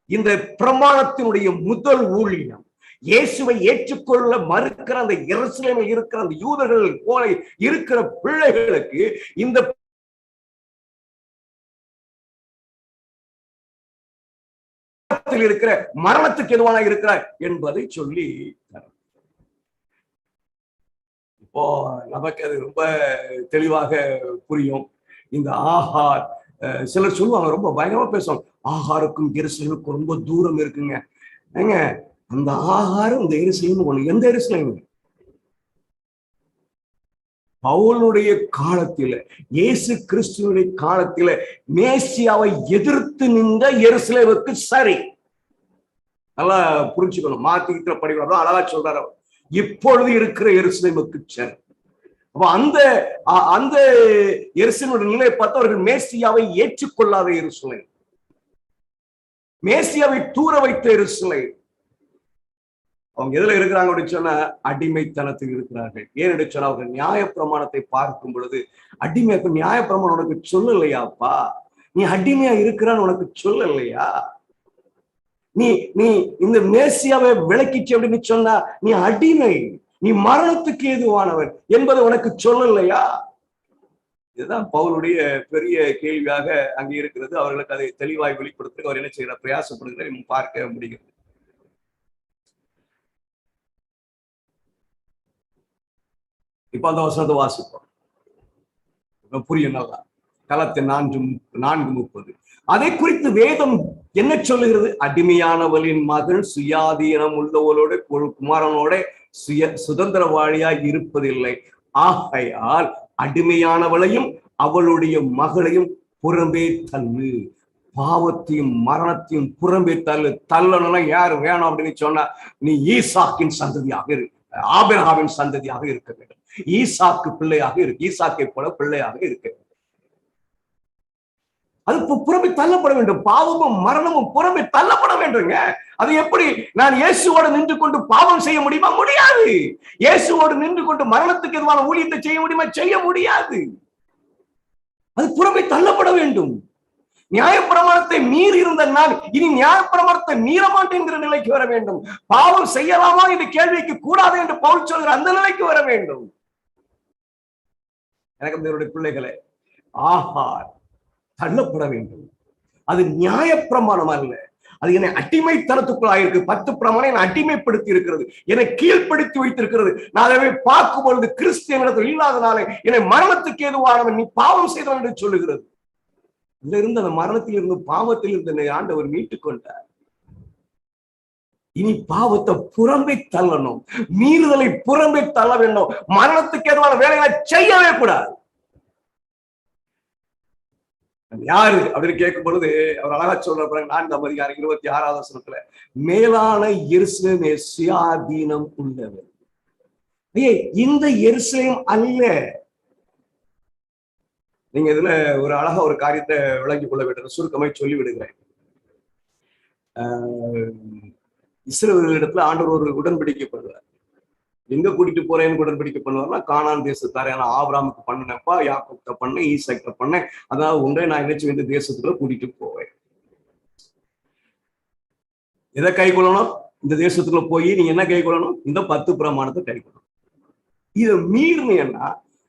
Speaker 2: இந்த பிரமாணத்தினுடைய முதல் ஊழியம், இயேசுவை ஏற்றுக்கொள்ள மறுக்கிற அந்த எருசலேமில் இருக்கிற அந்த யூதர்கள் போல இருக்கிற பிள்ளைகளுக்கு இந்த இருக்கிற மரணத்துக்கு எதுவான இருக்கிறார் என்பதை சொல்லி, இப்போ நமக்கு அது ரொம்ப தெளிவாக புரியும். இந்த ஆகார், சிலர் சொல்லுவாங்க, ரொம்ப பயங்கரமா பேசுவாங்க, ஆகாருக்கும் எருசலேமுக்கும் ரொம்ப தூரம் இருக்குங்க. ஏங்க, அந்த ஆகாரம் இந்த எருசலேம் ஒண்ணு. எந்த எருசலேம்? பவுலுடைய காலத்தில, இயேசு கிறிஸ்துவனுடைய காலத்தில மேசியாவை எதிர்த்து நின்ற எருசலேமுக்கு சரி. நல்லா புரிஞ்சுக்கணும். மாத்திக்கிட்ட படிக்கிறோம், அழகா சொல்றாரு, இப்பொழுது இருக்கிற எருசலேமுக்கு சரி. அப்ப அந்த எருசலேமுடைய நிலையை பார்த்து அவர்கள் மேசியாவை ஏற்றுக்கொள்ளாத எருசலேம், மேசியாவை தூர வைத்த எருசலேம். அவங்க எதுல இருக்கிறாங்க அப்படின்னு சொன்னா அடிமைத்தனத்தில் இருக்கிறார்கள். ஏன்னு சொன்னா அவர்கள் நியாயப்பிரமாணத்தை பார்க்கும் பொழுது அடிமை, நியாயப்பிரமாணம் உனக்கு சொல்லலையாப்பா, நீ அடிமையா இருக்கிறான்னு உனக்கு சொல்லலையா, நீ நீ இந்த மேசியாவை விளக்கிச்சு அப்படின்னு சொன்னா நீ அடிமை, நீ மரணத்துக்கு ஏதுவானவன் என்பதை உனக்கு சொல்லலையா? இதுதான் பவுலுடைய பெரிய கேள்வியாக அங்கே இருக்கிறது. அவர்களுக்கு அதை தெளிவாய் வெளிப்படுத்த அவர் என்ன செய்யற பிரயாசப்படுகிற பார்க்க முடிகிறது. இப்ப அந்த வசனத்தை வாசிப்போம், புரியும் நல்லா. கலத்தின் 4:30 அதை குறித்து வேதம் என்ன சொல்லுகிறது? அடிமையானவளின் மகள் சுயாதீனம் உள்ளவளோட குமாரனோட சுதந்திரவாளியாய் இருப்பதில்லை, ஆகையால் அடிமையானவளையும் அவளுடைய மகளையும் புறம்பே தள்ளு. பாவத்தையும் மரணத்தையும் புறம்பே தள்ளு. தள்ளணும்னா யாரு வேணும் அப்படின்னு சொன்னா நீ ஈசாக்கின் சந்ததியாக இரு, ஆபிரகாமின் சந்ததியாக இருக்க வேண்டும். ஈசாக்கு பிள்ளையாக இருக்கு, ஈசாக்கை போல பிள்ளையாக இருக்க வேண்டும். அது புறம்பே தள்ளப்பட வேண்டும். பாவமும் மரணமும் புறம்பே தள்ளப்பட வேண்டுங்க. அது எப்படி? நான் இயேசுவோடு நின்று கொண்டு பாவம் செய்ய முடியுமா? முடியாது. இயேசுவோடு நின்று கொண்டு மரணத்துக்கு எதுவான ஊழியத்தை செய்ய முடியுமா? செய்ய முடியாது. அது புறம்பே தள்ளப்பட வேண்டும். நியாயப்பிரமாணத்தை மீறி இருந்த நான் இனி நியாயப்பிரமாணத்தை மீற மாட்டேங்கிற நிலைக்கு வர வேண்டும். பாவம் செய்யலாமா இந்த கேள்விக்கு கூடாது என்று பவுல் சொல்கிற அந்த நிலைக்கு வர வேண்டும். எனக்கு பிள்ளைகளே, ஆஹார் தள்ளப்பட வேண்டும். அது நியாயப்பிரமாணம் அல்ல, அது என்னை அடிமைத்தனத்துக்குள்ளாயிருக்கு. 10 பிரமாணம் என்னை அடிமைப்படுத்தி இருக்கிறது, என்னை கீழ்ப்படுத்தி வைத்திருக்கிறது. நான் அதை பார்க்கும் பொழுது கிறிஸ்தியனிடத்தில் இல்லாதனாலே என்னை மரணத்துக்கு ஏதுவானவன், நீ பாவம் செய்தவன் என்று சொல்லுகிறது. இதுல இருந்து அந்த மரணத்தில் இருந்து பாவத்தில் இருந்து என்னை ஆண்டவர் மீட்டுக் கொண்டார். இனி பாவத்தை புறம்பே தள்ளணும், மீறுதலை புறம்பே தள்ள வேண்டும். மரணத்துக்கு ஏதுவான வேலைகளை செய்யவே கூடாது. யாரு அப்படின்னு கேட்கும் பொழுது அவர் அழகா சொல்ற 4:26 மேலான எருசலேமே சுயாதீனம் உள்ளவர். இந்த எருசலேம் அல்ல. நீங்க இதுல ஒரு அழகா ஒரு காரியத்தை விளங்கிக் கொள்ள வேண்டும், சுருக்கமாய் சொல்லி விடுகிறேன். இஸ்ரவேலிடத்துல ஆண்டவர் ஒரு உடன்படிக்கை பண்ணுவார். எங்க கூட்டிட்டு போறேன்னு உடன்படிக்கை பண்ணுவார்னா கானான் தேசத்தார். ஏன்னா ஆபிரகாமுக்கு பண்ணப்பா, யாக்கோபுக்கு பண்ணேன், ஈசாக்கு பண்ணேன், அதாவது ஒன்றை நான் நினைச்சு வேண்டிய தேசத்துக்குள்ள கூட்டிட்டு போவேன். எதை கை கொள்ளணும்? இந்த தேசத்துக்குள்ள போய் நீங்க என்ன கை கொள்ளணும்? இந்த 10 பிரமாணத்தை கை கொள்ளணும். இதை மீறினேன்னா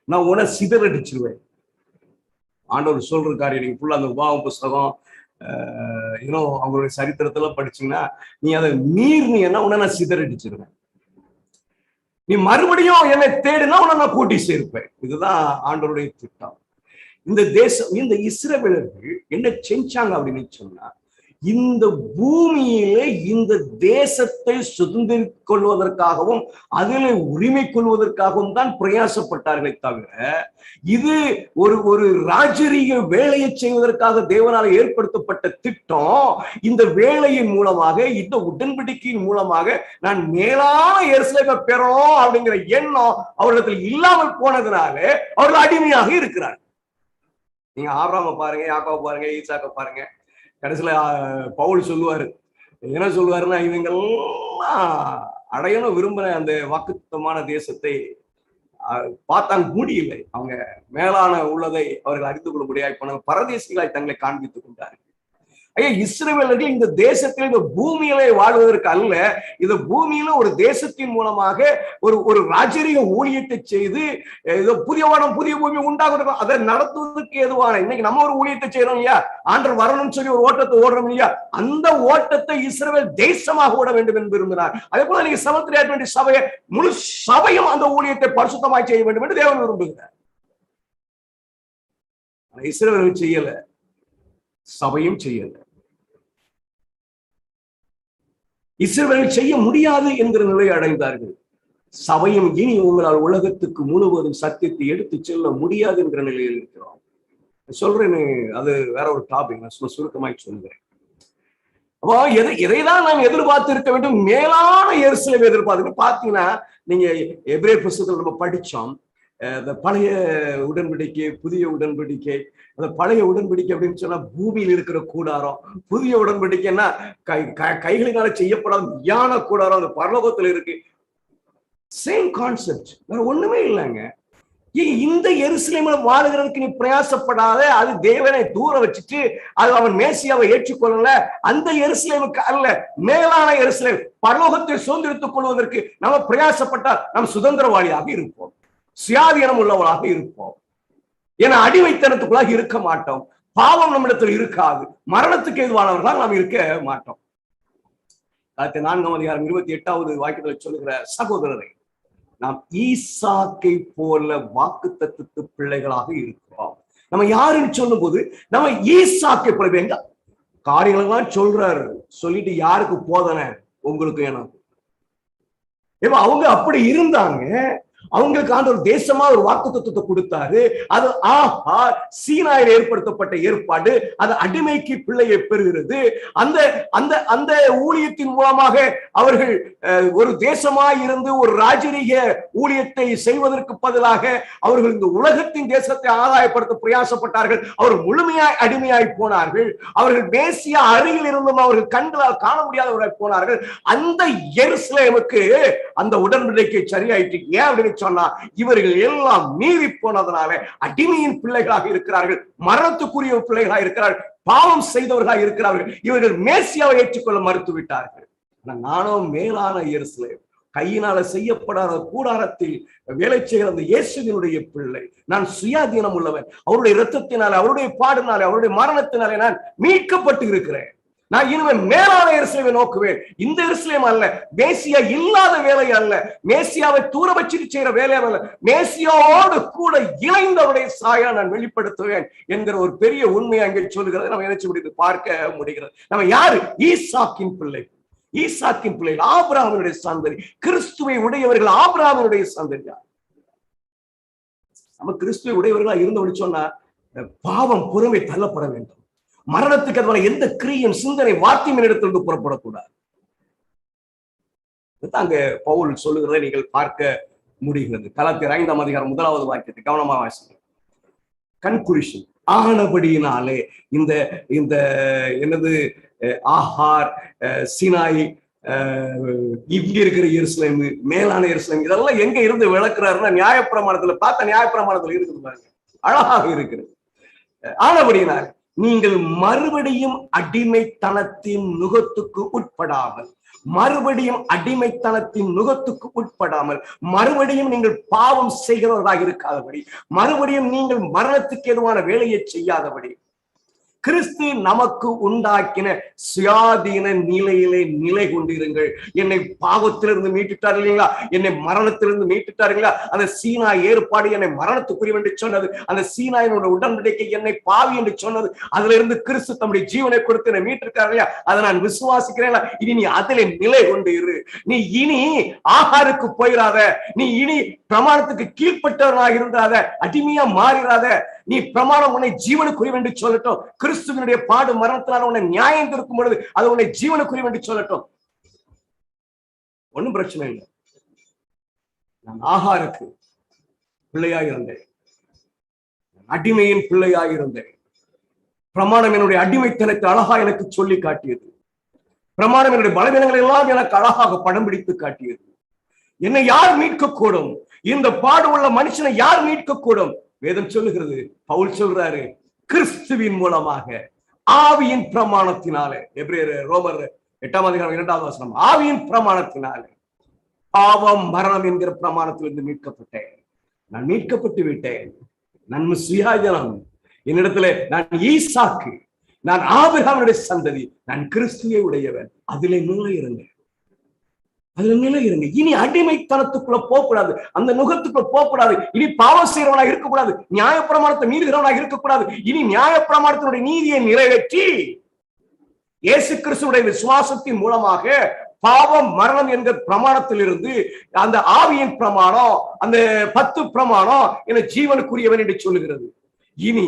Speaker 2: நான் உன சிதறடிச்சிருவேன். ஆண்டவர் சொல்ற காரியம் நீங்க ஃபுல்லா அந்த உபாகம புஸ்தகம் அவங்களுடைய சரித்திரத்துல படிச்சீங்கன்னா நீ அதை மீறினீன்னா உன்னை நான் சிதறடிச்சிருவேன். நீ மறுபடியும் என்னை தேடினா உன்னை நான் கூட்டி சேர்ப்பேன். இதுதான் ஆண்டவருடைய திட்டம். இந்த இஸ்ரவேலர்கள் என்ன செஞ்சாங்க அப்படின்னு சொன்னா, இந்த பூமியிலே இந்த தேசத்தை சுதந்திரிக் கொள்வதற்காகவும் அதிலே உரிமை கொள்வதற்காகவும் தான் பிரயாசப்பட்டார்களே தவிர, இது ஒரு ராஜரீக வேலையை செய்வதற்காக தேவனால் ஏற்படுத்தப்பட்ட திட்டம். இந்த வேலையின் மூலமாக, இந்த உடன்படிக்கையின் மூலமாக நான் மேலான எருசலேமை பெறணும் அப்படிங்கிற எண்ணம் அவர்களிடத்தில் இல்லாமல் போனதுனால அவர்கள் அடிமையாக இருக்கிறார். நீங்க ஆபிரகாமை பாருங்க, யாக்கோபை பாருங்க, ஈசாக்கை பாருங்க. கடைசியில பவுல் சொல்லுவாரு, என்ன சொல்லுவாருன்னா, இவங்கெல்லாம் அடையணும் விரும்பின அந்த வாக்குத்தமான தேசத்தை பார்த்தாங்க, முடியலை. அவங்க மேலான உள்ளதை அவர்கள் அறிந்து கொள்ள முடியாது போன பரதேசிகளாய் தங்களை காண்பித்துக் கொண்டார்கள். ஐயா, இஸ்ரவேலர்கள் இந்த தேசத்தில் இந்த பூமியிலே வாழ்வதற்கு அல்ல, இந்த பூமியில ஒரு தேசத்தின் மூலமாக ஒரு ராஜரீக ஊழியத்தை செய்து புதிய வானம் புதிய பூமி உண்டாகும் அதை நடத்துவதற்கு ஏதுவான இன்னைக்கு நம்ம ஒரு ஊழியத்தை செய்யறோம் இல்லையா, ஆண்டவர் வரணும்னு சொல்லி ஒரு ஓட்டத்தை ஓடுறோம் இல்லையா, அந்த ஓட்டத்தை இஸ்ரவேல் தேசமாக ஓட வேண்டும் என்று விரும்பினார். அதே போல நீங்க செவன்த் டே அட்வென்டிஸ்ட் சபையை முழு சபையும் அந்த ஊழியத்தை பரிசுத்தமாய் செய்ய வேண்டும் என்று தேவன் விரும்புகிறார். இஸ்ரவேல் செய்யல, சபையும் செய்யல. இஸ்ரவேல் செய்ய முடியாது என்கிற நிலையை அடைந்தார்கள். சபையும் இனி உங்களால் உலகத்துக்கு முழுவதும் சத்தியத்தை எடுத்து செல்ல முடியாது என்கிற நிலையில் இருக்கிறோம். சொல்றேன்னு அது வேற ஒரு டாபிக், நான் சுருக்கமாய் சொல்கிறேன். அப்போ எதைதான் நாம் எதிர்பார்த்து இருக்க வேண்டும்? மேலான எருசலேமை எதிர்பார்த்து. பாத்தீங்கன்னா நீங்க எபிரேயர் புத்தகத்தில் நம்ம படிச்சோம், அந்த பழைய உடன்படிக்கை புதிய உடன்படிக்கை. அந்த பழைய உடன்படிக்கை அப்படின்னு சொன்னா பூமியில் இருக்கிற கூடாரம், புதிய உடன்படிக்கைன்னா கைகளினால செய்யப்படாத ஞான கூடாரம் அந்த பரலோகத்துல இருக்கு. சேம் கான்செப்ட், வேற ஒண்ணுமே இல்லைங்க. இந்த எருசலேமில் வாழுகிறதுக்கு நீ பிரயாசப்படாத, அது தேவனை தூர வச்சுட்டு அது அவன் மேசியாவை ஏற்றுக்கொள்ளல. அந்த எருசலேமுக்கு அல்ல, மேலான எருசலேம் பரலோகத்தை சுதந்திரித்துக் கொள்வதற்கு நம்ம பிரயாசப்பட்டால் நாம் சுதந்திரவாளியாக இருப்போம், சுயாதீனம் உள்ளவர்களாக இருப்போம். ஏன்னா அடிமைத்தனத்துக்குள்ளாக இருக்க மாட்டோம், பாவம் நம்மிடத்தில் இருக்காது, மரணத்துக்கு எதுவானவர்களாக நாம் இருக்க மாட்டோம். 4:28 வாக்கியத்தில் சொல்லுகிற சகோதரரை, நாம் ஈசாக்கை போல வாக்குத்தத்தத்து பிள்ளைகளாக இருக்கிறோம். நம்ம யாருன்னு சொல்லும் போது நம்ம ஈசாக்கை போல எங்க காரியங்களெல்லாம் சொல்றாரு. சொல்லிட்டு யாருக்கு போதனை? உங்களுக்கு. எனக்கு அவங்க அப்படி இருந்தாங்க. அவங்களுக்கு ஆண்டவர் தேசமா ஒரு வாக்குத்தத்தத்தை கொடுத்தாரு. அது ஆகார் சீனாயில் ஏற்படுத்தப்பட்ட ஏற்பாடு. அது அடிமைக்கு பிள்ளையை பெறுகிறது. அந்த அந்த அந்த ஊழியத்தின் மூலமாக அவர்கள் ஒரு தேசமாய் இருந்து ஒரு ராஜரீக ஊழியத்தை செய்வதற்கு பதிலாக அவர்கள் இந்த உலகத்தின் தேசத்தை ஆதாயப்படுத்த பிரயாசப்பட்டார்கள். அவர்கள் முழுமையாய் அடிமையாய் போனார்கள். அவர்கள் மேசியா அருகில் இருந்தும் அவர்கள் கண்களால் காண முடியாதவர்களாய் போனார்கள். அந்த எருசலேமுக்கு அந்த உடன்படிக்கை சரியாயிட்டு. ஏன் அப்படின்னு சொன்னா, இவர்கள் எல்லாம் மீறி போனதனால அடிமையின் பிள்ளைகளாக இருக்கிறார்கள், மரணத்துக்குரிய பிள்ளைகளாக இருக்கிறார்கள், பாவம் செய்தவர்களாக இருக்கிறார்கள். இவர்கள் மேசியாவை ஏற்றுக்கொள்ள மறுத்து விட்டார்கள். நானும் மேலான எருசலேம், கையினால செய்யப்படாத கூடாரத்தில் வேலை செய்கிற அந்த இயேசுவினுடைய பிள்ளை, நான் சுயாதீனம் உள்ளவன். அவருடைய இரத்தத்தினாலே, அவருடைய பாடினாலே, அவருடைய மரணத்தினாலே நான் மீட்கப்பட்டு இருக்கிறேன். நான் இனிமே மேலான எருசலேமை நோக்குவேன். இந்த எருசலேம் அல்ல, மேசியா இல்லாத வேலை அல்ல, மேசியாவை தூர வச்சுட்டு செய்யற வேலை அல்ல, மேசியாவோடு கூட இணைந்தவருடைய சாயா நான் வெளிப்படுத்துவேன் என்கிற ஒரு பெரிய உண்மையை அங்கே சொல்லுகிறது. நம்ம நினைச்சு முடியுது, பார்க்க முடிகிறது. நம்ம யாரு? ஈசாக்கின் பிள்ளை. ஈசாக்கின் பிள்ளைகள் ஆபிரகாமுடைய சந்ததி, கிறிஸ்துவை உடையவர்கள் ஆபிரகாமுடைய சந்ததியா. நம்ம கிறிஸ்துவை உடையவர்களா இருந்து சொன்னா பாவம் பொறுமை தள்ளப்பட வேண்டும். மரணத்துக்கு அதுவரை எந்த கிரியும் சிந்தனை வார்த்தையும் இடத்திலிருந்து புறப்படக்கூடாது. அங்க பவுல் சொல்லுகிறதை நீங்கள் பார்க்க முடிகிறது. கலாத்தியர் 5:1 வாக்கியத்தை கவனமாக வாசிங்க. கன்குரிஷன், ஆனபடியினாலே இந்த இந்த என்னது ஆகார், சினாய், இங்க இருக்கிற எருசலேம், மேலான எருசலேம், இதெல்லாம் எங்க இருந்து விளக்குறாருன்னா நியாயப்பிரமாணத்துல பார்த்த நியாயப்பிரமாணத்துல இருக்குது பாருங்க, அழகாக இருக்கிறது. ஆனபடியினாலே நீங்கள் மறுபடியும் அடிமைத்தனத்தின் நுகத்துக்கு உட்படாமல், மறுபடியும் அடிமைத்தனத்தின் நுகத்துக்கு உட்படாமல், மறுபடியும் நீங்கள் பாவம் செய்கிறவர்களாக இருக்காதபடி, மறுபடியும் நீங்கள் மரணத்துக்கு எதுவான வேலையை செய்யாதபடி, கிறிஸ்து நமக்கு உண்டாக்கின சுயாதீன நிலையிலே நிலை கொண்டிருங்கள். என்னை பாவத்திலிருந்து மீட்டுட்டார் இல்லைங்களா, என்னை மரணத்திலிருந்து மீட்டுட்டார் இல்லைங்களா. அந்த சீனா ஏற்பாடு என்னை மரணத்துக்குரிய என்று சொன்னது, அந்த சீனாயினோட உடன்படிக்கை என்னை பாவி என்று சொன்னது, அதுல இருந்து கிறிஸ்து தம்முடைய ஜீவனை கொடுத்து என்னை மீட்டிருக்கார் இல்லையா, அதை நான் விசுவாசிக்கிறேன். இனி நீ அதிலே நிலை கொண்டு இரு. நீ இனி ஆகாருக்கு போயிடாத, நீ இனி பிரமாணத்துக்கு கீழ்பட்டவனாக இருந்தாத, அடிமையா மாறிடாத. நீ பிரமாணம் உன்னை ஜீவனுக்குரிய என்று சொல்லட்டும். கிறிஸ்துவனுடைய பாடு மரணத்தினால் உன்னை நியாயம் இருக்கும் பொழுது அது உன்னை ஜீவனுக்குரிய என்று சொல்லட்டும். ஒன்னும் பிரச்சனை இல்லை. நான் ஆகாருக்கு பிள்ளையாக இருந்தேன், அடிமையின் பிள்ளையாக இருந்தேன். பிரமாணம் என்னுடைய அடிமைத்தனத்தை அழகா எனக்கு சொல்லி காட்டியது. பிரமாணம் என்னுடைய பலவீனங்களை எல்லாம் எனக்கு அழகாக படம் பிடித்து காட்டியது. என்னை யார் மீட்கக்கூடும்? இந்த பாடு உள்ள மனுஷனை யார் மீட்கக்கூடும்? வேதம் சொல்லுகிறது, பவுல் சொல்றாரு, கிறிஸ்துவின் மூலமாக ஆவியின் பிரமாணத்தினாலே. ரோமர் 8:2 ஆவியின் பிரமாணத்தினாலே பாவம் மரணம் என்கிற பிரமாணத்திலிருந்து மீட்கப்பட்டேன். நான் மீட்கப்பட்டு விட்டேன். நான் சுயாதீனம். என்னிடத்துல நான் ஈசாக்கு, நான் ஆபிரகாமுடைய சந்ததி, நான் கிறிஸ்துவை உடையவன். அதிலே நிலை இருங்க, அதுல நிலை இருங்க. இனி அடிமைத்தனத்துக்குள்ள போகக்கூடாது, அந்த நுகத்துக்குள்ள போகக்கூடாது. இனி பாவம் செய்யறவனாக இருக்கக்கூடாது, நியாயப்பிரமாணத்தை மீறுகிறவனாக இருக்கக்கூடாது. இனி நியாயப்பிரமாணத்தினுடைய நீதியை நிறைவேற்றி இயேசு கிறிஸ்துவுடைய விசுவாசத்தின் மூலமாக பாவம் மரணம் என்கிற பிரமாணத்திலிருந்து அந்த ஆவியின் பிரமாணம், அந்த 10 பிரமாணம் என ஜீவனுக்குரியவன் என்று சொல்லுகிறது. இனி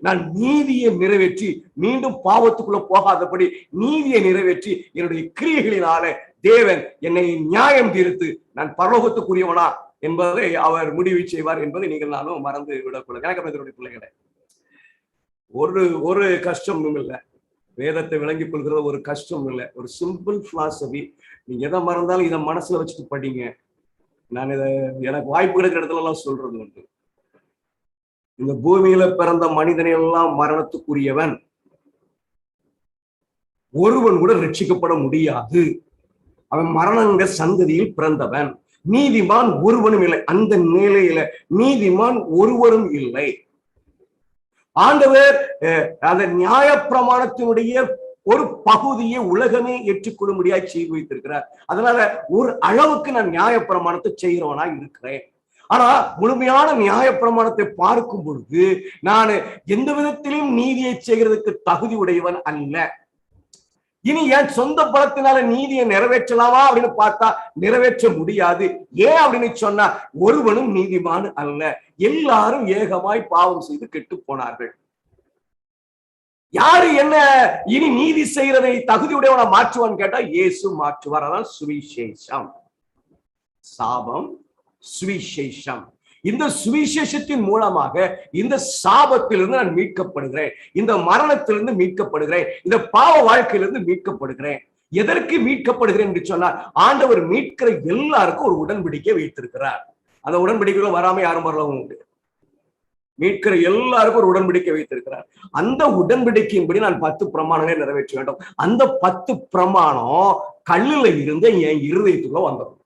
Speaker 2: நான் நீதியை நிறைவேற்றி மீண்டும் பாவத்துக்குள்ள போகாதபடி நீதியை நிறைவேற்றி என்னுடைய கிரியைகளினால தேவன் என்னை நியாயம் தீர்த்து நான் பரலோகத்துக்குரியவனா என்பதை அவர் முடிவு செய்வார் என்பதை நீங்கள் நானும் மறந்து விடக்கூடாது. எனக்கு பிள்ளைகளை ஒரு கஷ்டமும் இல்லை, வேதத்தை விளங்கிக் கொள்கிற ஒரு கஷ்டம் இல்லை, ஒரு சிம்பிள் பிலாசபி. நீங்க எதை மறந்தாலும் இதை மனசுல வச்சுட்டு படிங்க. நான் இதை எனக்கு வாய்ப்பு கிடைக்கிற இடத்துல எல்லாம் சொல்றது உண்டு. இந்த பூமியில பிறந்த மனிதனை எல்லாம் மரணத்துக்குரியவன், ஒருவன் கூட ரட்சிக்கப்பட முடியாது. அவன் மரணங்க சந்ததியில் பிறந்தவன். நீதிமான் ஒருவனும் இல்லை. அந்த நிலையில நீதிமான் ஒருவரும் இல்லை. ஆண்டவர் அந்த நியாய பிரமாணத்தினுடைய ஒரு பகுதியை உலகமே ஏற்றுக்கொள்ள முடியாது செய்து வைத்திருக்கிறார். அதனால ஒரு அளவுக்கு நான் நியாய பிரமாணத்தை செய்கிறவனா இருக்கிறேன். ஆனா முழுமையான நியாய பிரமாணத்தை பார்க்கும் பொழுது நான் எந்த விதத்திலும் நீதியை செய்கிறதுக்கு தகுதி உடையவன் அல்ல. இனி என் சொந்த பலத்தினால நீதியை நிறைவேற்றலாமா அப்படின்னு பார்த்தா நிறைவேற்ற முடியாது. ஏன் அப்படின்னு சொன்னா ஒருவனும் நீதிமான் அல்ல, எல்லாரும் ஏகமாய் பாவம் செய்து கெட்டு போனார்கள். யாரு என்ன இனி நீதி செய்யறதை தகுதியுடையவனா மாற்றுவான்னு கேட்டா இயேசு மாற்றுவார். அதான் சுவிசேஷம். சாபம் சுவிசேஷம். இந்த சுவிசேஷத்தின் மூலமாக இந்த சாபத்திலிருந்து நான் மீட்கப்படுகிறேன், இந்த மரணத்திலிருந்து மீட்கப்படுகிறேன், இந்த பாவ வாழ்க்கையிலிருந்து மீட்கப்படுகிறேன். எதற்கு மீட்கப்படுகிறேன் என்று சொன்னால் ஆண்டவர் மீட்கிற எல்லாருக்கும் ஒரு உடன்படிக்கை வைத்திருக்கிறார். அந்த உடன்படிக்கைகளை வராம யாரும் வரலாம் உண்டு. மீட்கிற எல்லாருக்கும் ஒரு உடன்படிக்கை வைத்திருக்கிறார். அந்த உடன்படிக்கையின்படி நான் 10 பிரமாணங்களை நிறைவேற்ற வேண்டும். அந்த 10 பிரமாணம் கல்லுல இருந்து என் இருதயத்துக்குள்ள வந்துடும்.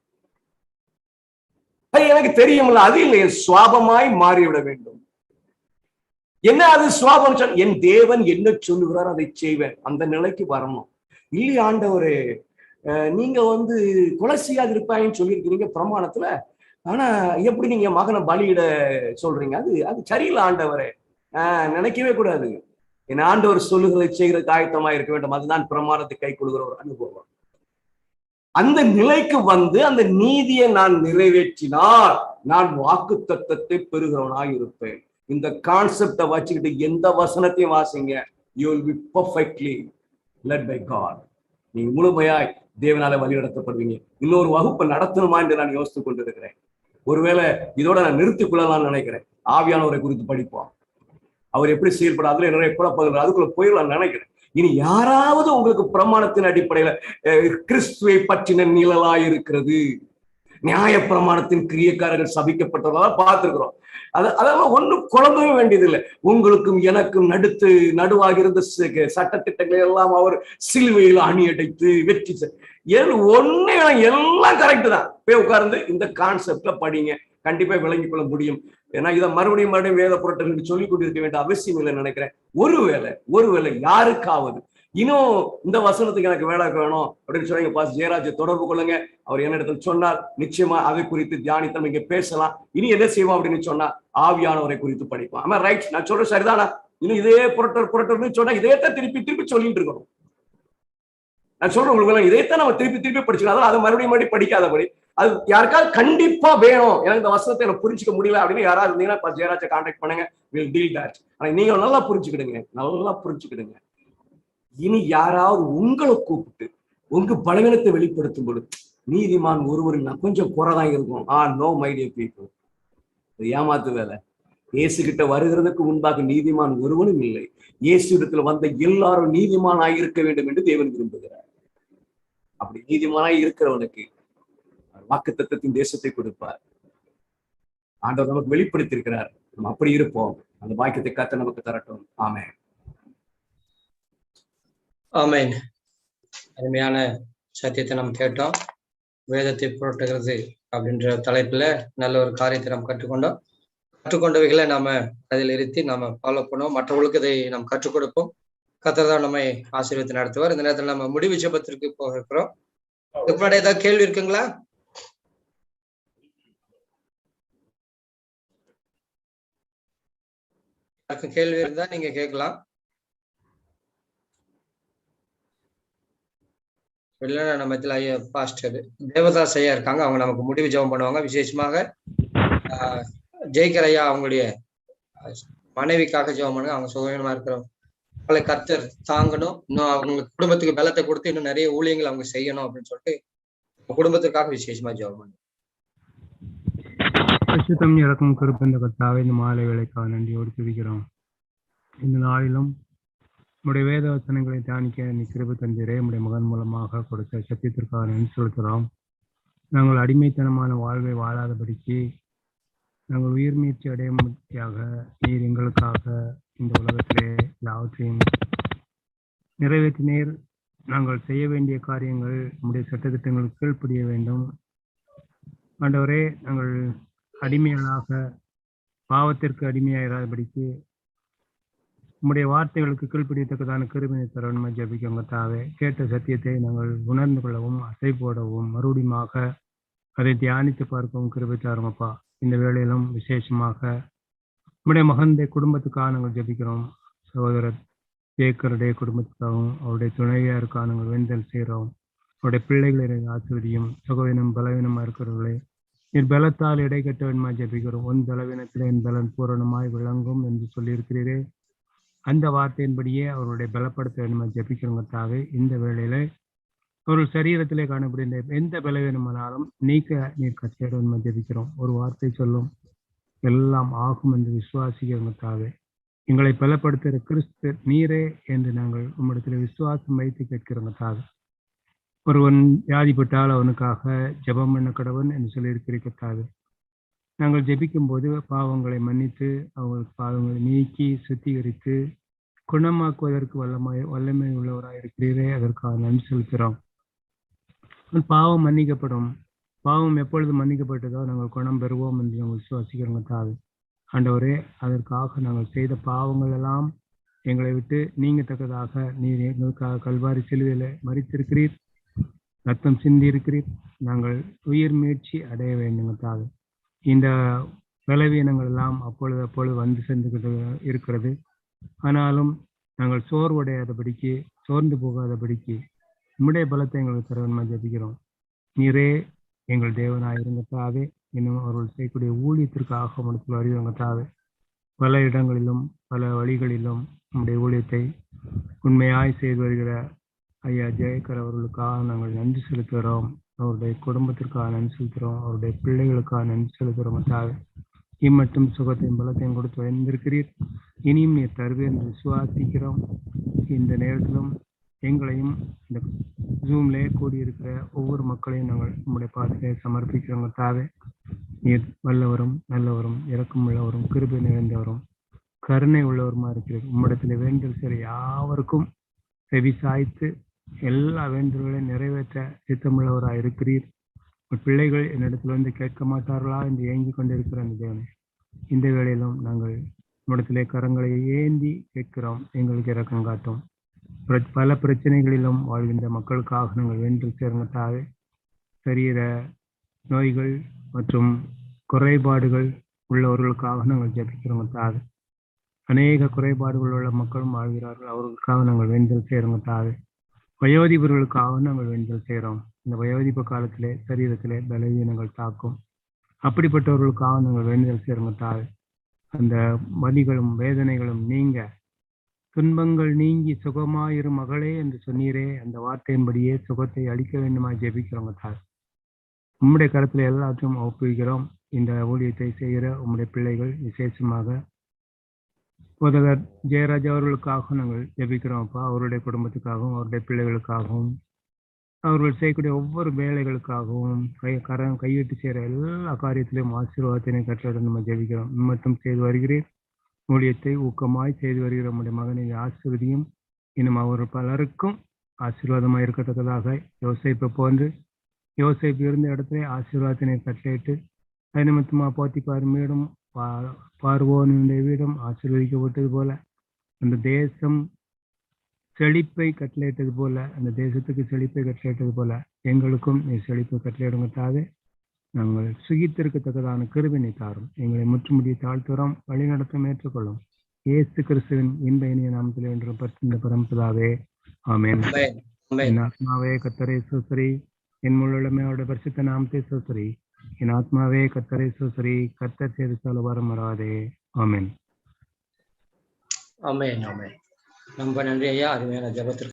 Speaker 2: எனக்கு தெரியும்ல, அது இல்லை, சுவாபமாய் மாறிவிட வேண்டும். என்ன அது சுவாபம்? என் தேவன் என்ன சொல்லுகிறார் அதை செய்வேன். அந்த நிலைக்கு வரணும். இல்லையா ஆண்டவரே, நீங்க கொலை செய்யாது இருப்பாங்கன்னு சொல்லியிருக்கிறீங்க பிரமாணத்துல, ஆனா எப்படி நீங்க மகனை பலியிட சொல்றீங்க? அது சரியில்லை ஆண்டவரே. நினைக்கவே கூடாது. என் ஆண்டவர் சொல்லுகிறதை செய்கிறதுக்கு ஆயத்தமா இருக்க வேண்டும். அதுதான் பிரமாணத்தை கை கொள்கிற ஒரு அனுபவம். அந்த நிலைக்கு அந்த நீதியை நான் நிறைவேற்றினால் நான் வாக்கு தத்தத்தை பெறுகிறவனாய் இருப்பேன். இந்த கான்செப்டை வச்சுக்கிட்டு எந்த வசனத்தையும் வாசிங்க, you will be perfectly led by God. நீங்க முழுமையாய் தேவனால வழி நடத்தப்படுவீங்க. இன்னொரு வகுப்பை நடத்தணுமா என்று நான் யோசித்துக் கொண்டிருக்கிறேன். ஒருவேளை இதோட நான் நிறுத்திக் கொள்ளலாம்னு நினைக்கிறேன். ஆவியானவரை குறித்து படிப்போம், அவர் எப்படி செயல்பட, அதுல நிறைய குழப்பங்கள், அதுக்குள்ள போயிடலாம்னு நினைக்கிறேன். இனி யாராவது உங்களுக்கு பிரமாணத்தின் அடிப்படையில கிறிஸ்துவை பற்றின நிழலாய் இருக்கிறது, நியாய பிரமாணத்தின் கிரியக்காரர்கள் சபிக்கப்பட்டதாக பார்த்திருக்கிறோம். அதெல்லாம் ஒண்ணும் குழம்பவே வேண்டியதில்லை. உங்களுக்கும் எனக்கும் நடுவாக இருந்த சட்டத்திட்டங்களை எல்லாம் அவர் சிலுவையில் அணியடைத்து வெற்றி ஒண்ணு எல்லாம் கரெக்ட் தான். போய் உட்கார்ந்து இந்த கான்செப்ட்ல படிங்க, கண்டிப்பா விளங்கிக் கொள்ள முடியும். ஏன்னா இதை மறுபடியும் வேத புரட்டல் சொல்லிக் கொண்டிருக்க வேண்டிய அவசியம் இல்லை நினைக்கிறேன். ஒருவேளை யாருக்காவது இன்னும் இந்த வசனத்துக்கு எனக்கு வேலை வேணும் அப்படின்னு சொன்னீங்க, பாஸ் ஜெயராஜை தொடர்பு கொள்ளுங்க. அவர் என்ன இடத்துல சொன்னார், நிச்சயமா அதை குறித்து தியானித்தம் இங்க பேசலாம். இனி எதை செய்வோம் அப்படின்னு சொன்னா ஆவியானவரை குறித்து படிப்போம். ஆமா ரைட், நான் சொல்றேன் சரிதானா? இன்னும் இதே புரட்டல் சொன்னா இதையத்தான் திருப்பி சொல்லிட்டு இருக்கணும். நான் சொல்றேன் உங்களுக்கு இதைத்தான் நம்ம திருப்பி படிச்சுக்கலாம். அதை மறுபடியும் படிக்காதபடி அது யாருக்காவது கண்டிப்பா வேணும், எனக்கு இந்த வசனத்தை எனக்கு புரிஞ்சுக்க முடியல அப்படின்னு யாராவது இருந்தீங்கன்னா ஜெயராஜை கான்டாக்ட் பண்ணுங்க, வில் டீல் தட். ஆனா நீங்க நல்லா புரிஞ்சுக்கிடுங்க. இனி யாராவது உங்களை கூப்பிட்டு உங்க பலவீனத்தை வெளிப்படுத்தும் பொழுது நீதிமான் ஒருவரின் கொஞ்சம் குறைதான் இருக்கும், நோ மை டியர் பீப்புள், ஏமாத்து வேலை. இயேசு கிட்ட வருகிறதுக்கு முன்பாக நீதிமான் ஒருவனும் இல்லை. இயேசு இடத்துல வந்த எல்லாரும் நீதிமானாய் இருக்க வேண்டும் என்று தேவன் விரும்புகிறார். அப்படி நீதிமானாய் இருக்கிறவனுக்கு வாக்குத்தத்தத்தின் தேசத்தை கொடுப்பார். ஆண்டவர் நமக்கு வெளிப்படுத்தியிருக்கிறார். நம்ம அப்படி இருப்போம். அந்த வாக்கியத்தை கர்த்தர் நமக்கு தரட்டும். ஆமென்.
Speaker 1: ஆமென். அருமையான சத்தியத்தை நாம் கேட்டோம். வேதத்தை புரட்டுகிறது அப்படின்ற தலைப்புல நல்ல ஒரு காரியத்தை நாம் கற்றுக்கொண்டவைகளை நாம அதில் இருத்தி நாம ஃபாலோ பண்ணுவோம். மற்றவர்களுக்கு இதை நாம் கற்றுக் கொடுப்போம். கர்த்தர் தான் நம்மை ஆசீர்வாதத்தை நடத்துவார். இந்த நேரத்தில் நம்ம முடிவு ஜெபத்திற்கு போக இருக்கிறோம். இதுக்கு முன்னாடி ஏதாவது கேள்வி இருக்குங்களா? கேள்வி இருந்தா நீங்க கேட்கலாம். வெளிநாடு நம்மத்தில் ஐயா பாஸ்டர் தேவதாஸ் ஐயா இருக்காங்க. அவங்க நமக்கு முடிவு ஜெபம் பண்ணுவாங்க. விசேஷமாக ஜெய்கர் ஐயா அவங்களுடைய மனைவிக்காக ஜெபம் பண்ணுங்க. அவங்க சுகவீனமா இருக்கிறோம். அவங்களை கர்த்தர் தாங்கணும். இன்னும் அவங்களுக்கு குடும்பத்துக்கு பலத்தை கொடுத்து இன்னும் நிறைய ஊழியங்கள் அவங்க செய்யணும் அப்படின்னு சொல்லிட்டு குடும்பத்திற்காக விசேஷமா ஜெபம் பண்ணுங்க.
Speaker 3: பரிசுத்தம் இறக்கும் கிருபை கர்த்தாவே, இந்த மாலை வேளைக்காக நன்றியோடு துதிக்கிறோம். இந்த நாளிலும் உடைய வேத வசனங்களை தியானிக்க நீ கிருபை தந்தீரே. உடைய மகன் மூலமாக கொடுத்த சத்தியத்திற்காக நன்றி செலுத்துகிறோம். நாங்கள் அடிமைத்தனமான வாழ்வை வாழாதபடிக்கு நாங்கள் உயிர் மீட்சி அடையும்படியாக நீர் எங்களுக்காக இந்த உலகத்திலே எல்லாவற்றையும் நிறைவேற்றினீர். நாங்கள் செய்ய வேண்டிய காரியங்கள் நம்முடைய சட்டத்திட்டங்களுக்கு கீழ்ப்படிய வேண்டும். ஆண்டவரே, நாங்கள் அடிமைகளாக பாவத்திற்கு அடிமையாயிராதபடிக்கு உம்முடைய வார்த்தைகளுக்கு கீழ்ப்படியத்தக்கதான கிருபையை தரணுமா ஜெபிக்கோங்க தாவே. கேட்ட சத்தியத்தை நாங்கள் உணர்ந்து கொள்ளவும் அசை போடவும் மறுபடியுமாக அதை தியானித்து பார்க்கவும் கிருபை தாருங்கப்பா. இந்த வேளையிலும் விசேஷமாக உம்முடைய மகனுடைய குடும்பத்துக்காக நாங்கள் ஜெபிக்கிறோம். சகோதரர் ஜேக்கருடைய குடும்பத்துக்காகவும் அவருடைய துணைவியாருக்காக நாங்கள் வேண்டல் செய்கிறோம். அவருடைய பிள்ளைகளை ஆசிரியம் சுகவீனம் பலவீனமாக இருக்கிறவர்களை என் பலத்தால் இடை கட்ட வேண்டுமா ஜெபிக்கிறோம். உன் பலவீனத்தில் என் பலன் பூரணமாய் விளங்கும் என்று சொல்லியிருக்கிறீரே. அந்த வார்த்தையின்படியே அவருடைய பலப்படுத்த வேண்டுமா ஜெபிக்கிறவங்க தாவே. இந்த வேளையில அவர்கள் சரீரத்திலே காணப்படுகின்ற எந்த பலவீனமானாலும் நீக்க நீர் கட்டளை வேண்டுமா ஜெபிக்கிறோம். ஒரு வார்த்தை சொல்லும் எல்லாம் ஆகும் என்று விசுவாசிக்கிறவங்க தாவே. எங்களை பலப்படுத்துகிற கிறிஸ்து நீரே என்று நாங்கள் உம்மிடத்தில் விசுவாசம் வைத்து கேட்கிறவங்க தாவே. ஒருவன் வியாதிப்பட்டால் அவனுக்காக ஜெபம் பண்ண கடவன் என்று சொல்லியிருக்கிறீர்கள். நாங்கள் ஜெபிக்கும் போது பாவங்களை மன்னித்து அவங்களுக்கு பாவங்களை நீக்கி சுத்திகரித்து குணமாக்குவதற்கு வல்லமை உள்ளவராக இருக்கிறீரே. அதற்காக நன்றி செலுத்துகிறோம். பாவம் மன்னிக்கப்படும். பாவம் எப்பொழுது மன்னிக்கப்பட்டதோ நாங்கள் குணம் பெறுவோம் என்று நாங்கள் விசுவாசிக்கிறோங்க தாவே. ஆண்டவரே, அதற்காக நாங்கள் செய்த பாவங்கள் எல்லாம் எங்களை விட்டு நீங்கத்தக்கதாக நீர் எங்களுக்காக கல்வாரி சிலுவையில மரித்திருக்கிறீர், ரத்தம் சிந்தி இருக்கிறீர். நாங்கள் உயிர் மீட்சி அடைய வேண்டுங்க தாவே. இந்த பலவீனங்கள் எல்லாம் அப்பொழுது வந்து சென்று இருக்கிறது. ஆனாலும் நாங்கள் சோர்வடையாதபடிக்கு சோர்ந்து போகாதபடிக்கு உம்முடைய பலத்தை எங்களுக்கு தரவன்மா ஜெபிக்கிறோம். நீரே எங்கள் தேவனாயிருங்க தாவே. இன்னும் அவர்கள் செய்யக்கூடிய ஊழியத்திற்காக மனத்தில் அறிவுங்க தாவே. பல இடங்களிலும் பல வழிகளிலும் நம்முடைய ஊழியத்தை உண்மையாய் செய்து வருகிற ஐயா ஜெயக்கர் அவர்களுக்காக நாங்கள் நன்றி செலுத்துகிறோம். அவருடைய குடும்பத்திற்காக நன்றி செலுத்துகிறோம். அவருடைய பிள்ளைகளுக்காக நன்றி செலுத்துகிறோம் தாவே. இம்மட்டும் சுகத்தையும் பலத்தையும் கொடுத்து வந்திருக்கிறீர். இனியும் நீர் தருவே என்று விசுவாசிக்கிறோம். இந்த நேரத்திலும் எங்களையும் இந்த ஜூம்லே கூடியிருக்கிற ஒவ்வொரு மக்களையும் நாங்கள் நம்முடைய பாதத்திலே சமர்ப்பிக்கிறோங்க தாவே. நீர் வல்லவரும் நல்லவரும் இரக்கம் உள்ளவரும் கிருபை நிறைந்தவரும் கருணை உள்ளவருமா இருக்கிறீர். உம்மிடத்திலே வேண்டல் செய்ய யாவருக்கும் செவி சாய்த்து எல்லா வேண்டுதல்களையும் நிறைவேற்ற சித்தமுள்ளவராக இருக்கிறீர். பிள்ளைகள் என்னிடத்துல வந்து கேட்க மாட்டார்களா என்று ஏங்கி கொண்டிருக்கிற அந்த தேவனே, இந்த வேளையிலும் நாங்கள் உம்மிடத்திலே கரங்களை ஏந்தி கேட்கிறோம். எங்களுக்கு இரக்கம் காட்டும். பல பிரச்சனைகளிலும் வாழ்கின்ற மக்களுக்காக நாங்கள் வேண்டு சேர்ந்தாவே. சரீர நோய்கள் மற்றும் குறைபாடுகள் உள்ளவர்களுக்காக நாங்கள் ஜெபிக்கிறோம் தாவே. அநேக குறைபாடுகள் உள்ள மக்களும் வாழ்கிறார்கள். அவர்களுக்காக நாங்கள் வேண்டல் செய்கிறோங்க தாவே. வயோதிபர்களுக்காக நாங்கள் வேண்டல் செய்கிறோம். இந்த வயோதிப காலத்திலே சரீரத்திலே பலவீனங்கள் தாக்கும். அப்படிப்பட்டவர்களுக்காக நாங்கள் வேண்டுதல் செய்கிறோங்க தாவே. அந்த வலிகளும் வேதனைகளும் நீங்க, துன்பங்கள் நீங்கி சுகமாயிரும் மகளே என்று சொன்னீரே. அந்த வார்த்தையின்படியே சுகத்தை அளிக்க வேண்டுமா ஜெபிக்கிறோங்க தாவே. உம்முடைய கருத்துல எல்லாத்தையும் ஒப்புகிறோம். இந்த ஊழியத்தை செய்கிற உம்முடைய பிள்ளைகள் விசேஷமாக போதகர் ஜெயராஜ் அவர்களுக்காக நாங்கள் ஜெபிக்கிறோம்ப்பா. அவருடைய குடும்பத்துக்காகவும் அவருடைய பிள்ளைகளுக்காகவும் அவர்கள் செய்யக்கூடிய ஒவ்வொரு வேலைகளுக்காகவும் கைவிட்டு செய்கிற எல்லா காரியத்திலையும் ஆசீர்வாதத்தினை கட்டளை நம்ம ஜெபிக்கிறோம். மட்டும் செய்து வருகிறேன். ஊழியத்தை ஊக்கமாய் செய்து வருகிற நம்முடைய மகனை ஆசீர்வதியும். இன்னும் அவர் பலருக்கும் ஆசீர்வாதமாக இருக்கத்தக்கதாக யோசேப்பை போன்று யோசேப்பு இருந்த இடத்துல ஆசீர்வாதத்தினை கட்டளையிட்டு அது நிமித்தமா போத்திபார் வீடும் பார்வோனுடைய வீடும் ஆசீர்வதிக்கப்பட்டது போல, அந்த தேசம் செழிப்பை கட்டளையிட்டது போல, அந்த தேசத்துக்கு செழிப்பை கட்டளையிட்டது போல எங்களுக்கும் நீ செழிப்பை கட்டளையிடுங்கத்தாக நாங்கள் சுகித்திருக்கத்தக்கதான கிருபினை தாரும். எங்களை முற்றுமுடிய தாழ்த்துறோம். வழிநடத்தம் ஏற்றுக்கொள்ளும். இயேசு கிறிஸ்துவின் இன்ப இனிய நாமத்தில் என்று இந்த பரம்பதாவே. ஆமென்.
Speaker 1: ஆமென்.
Speaker 3: என் ஆத்மாவே கர்த்தரை ஸ்தோத்திரி, என் முழுமே அவருடைய பரிசுத்த நாமத்தை ஸ்தோத்திரி. என் ஆத்மாவே கர்த்தரை ஸ்தோத்திரி, கர்த்தர் செய்த சகல மறவாதே. ஆமென்.
Speaker 1: ஆமென். ஆமென். ரொம்ப நன்றி ஐயா, அருமையான ஜெபத்திற்கு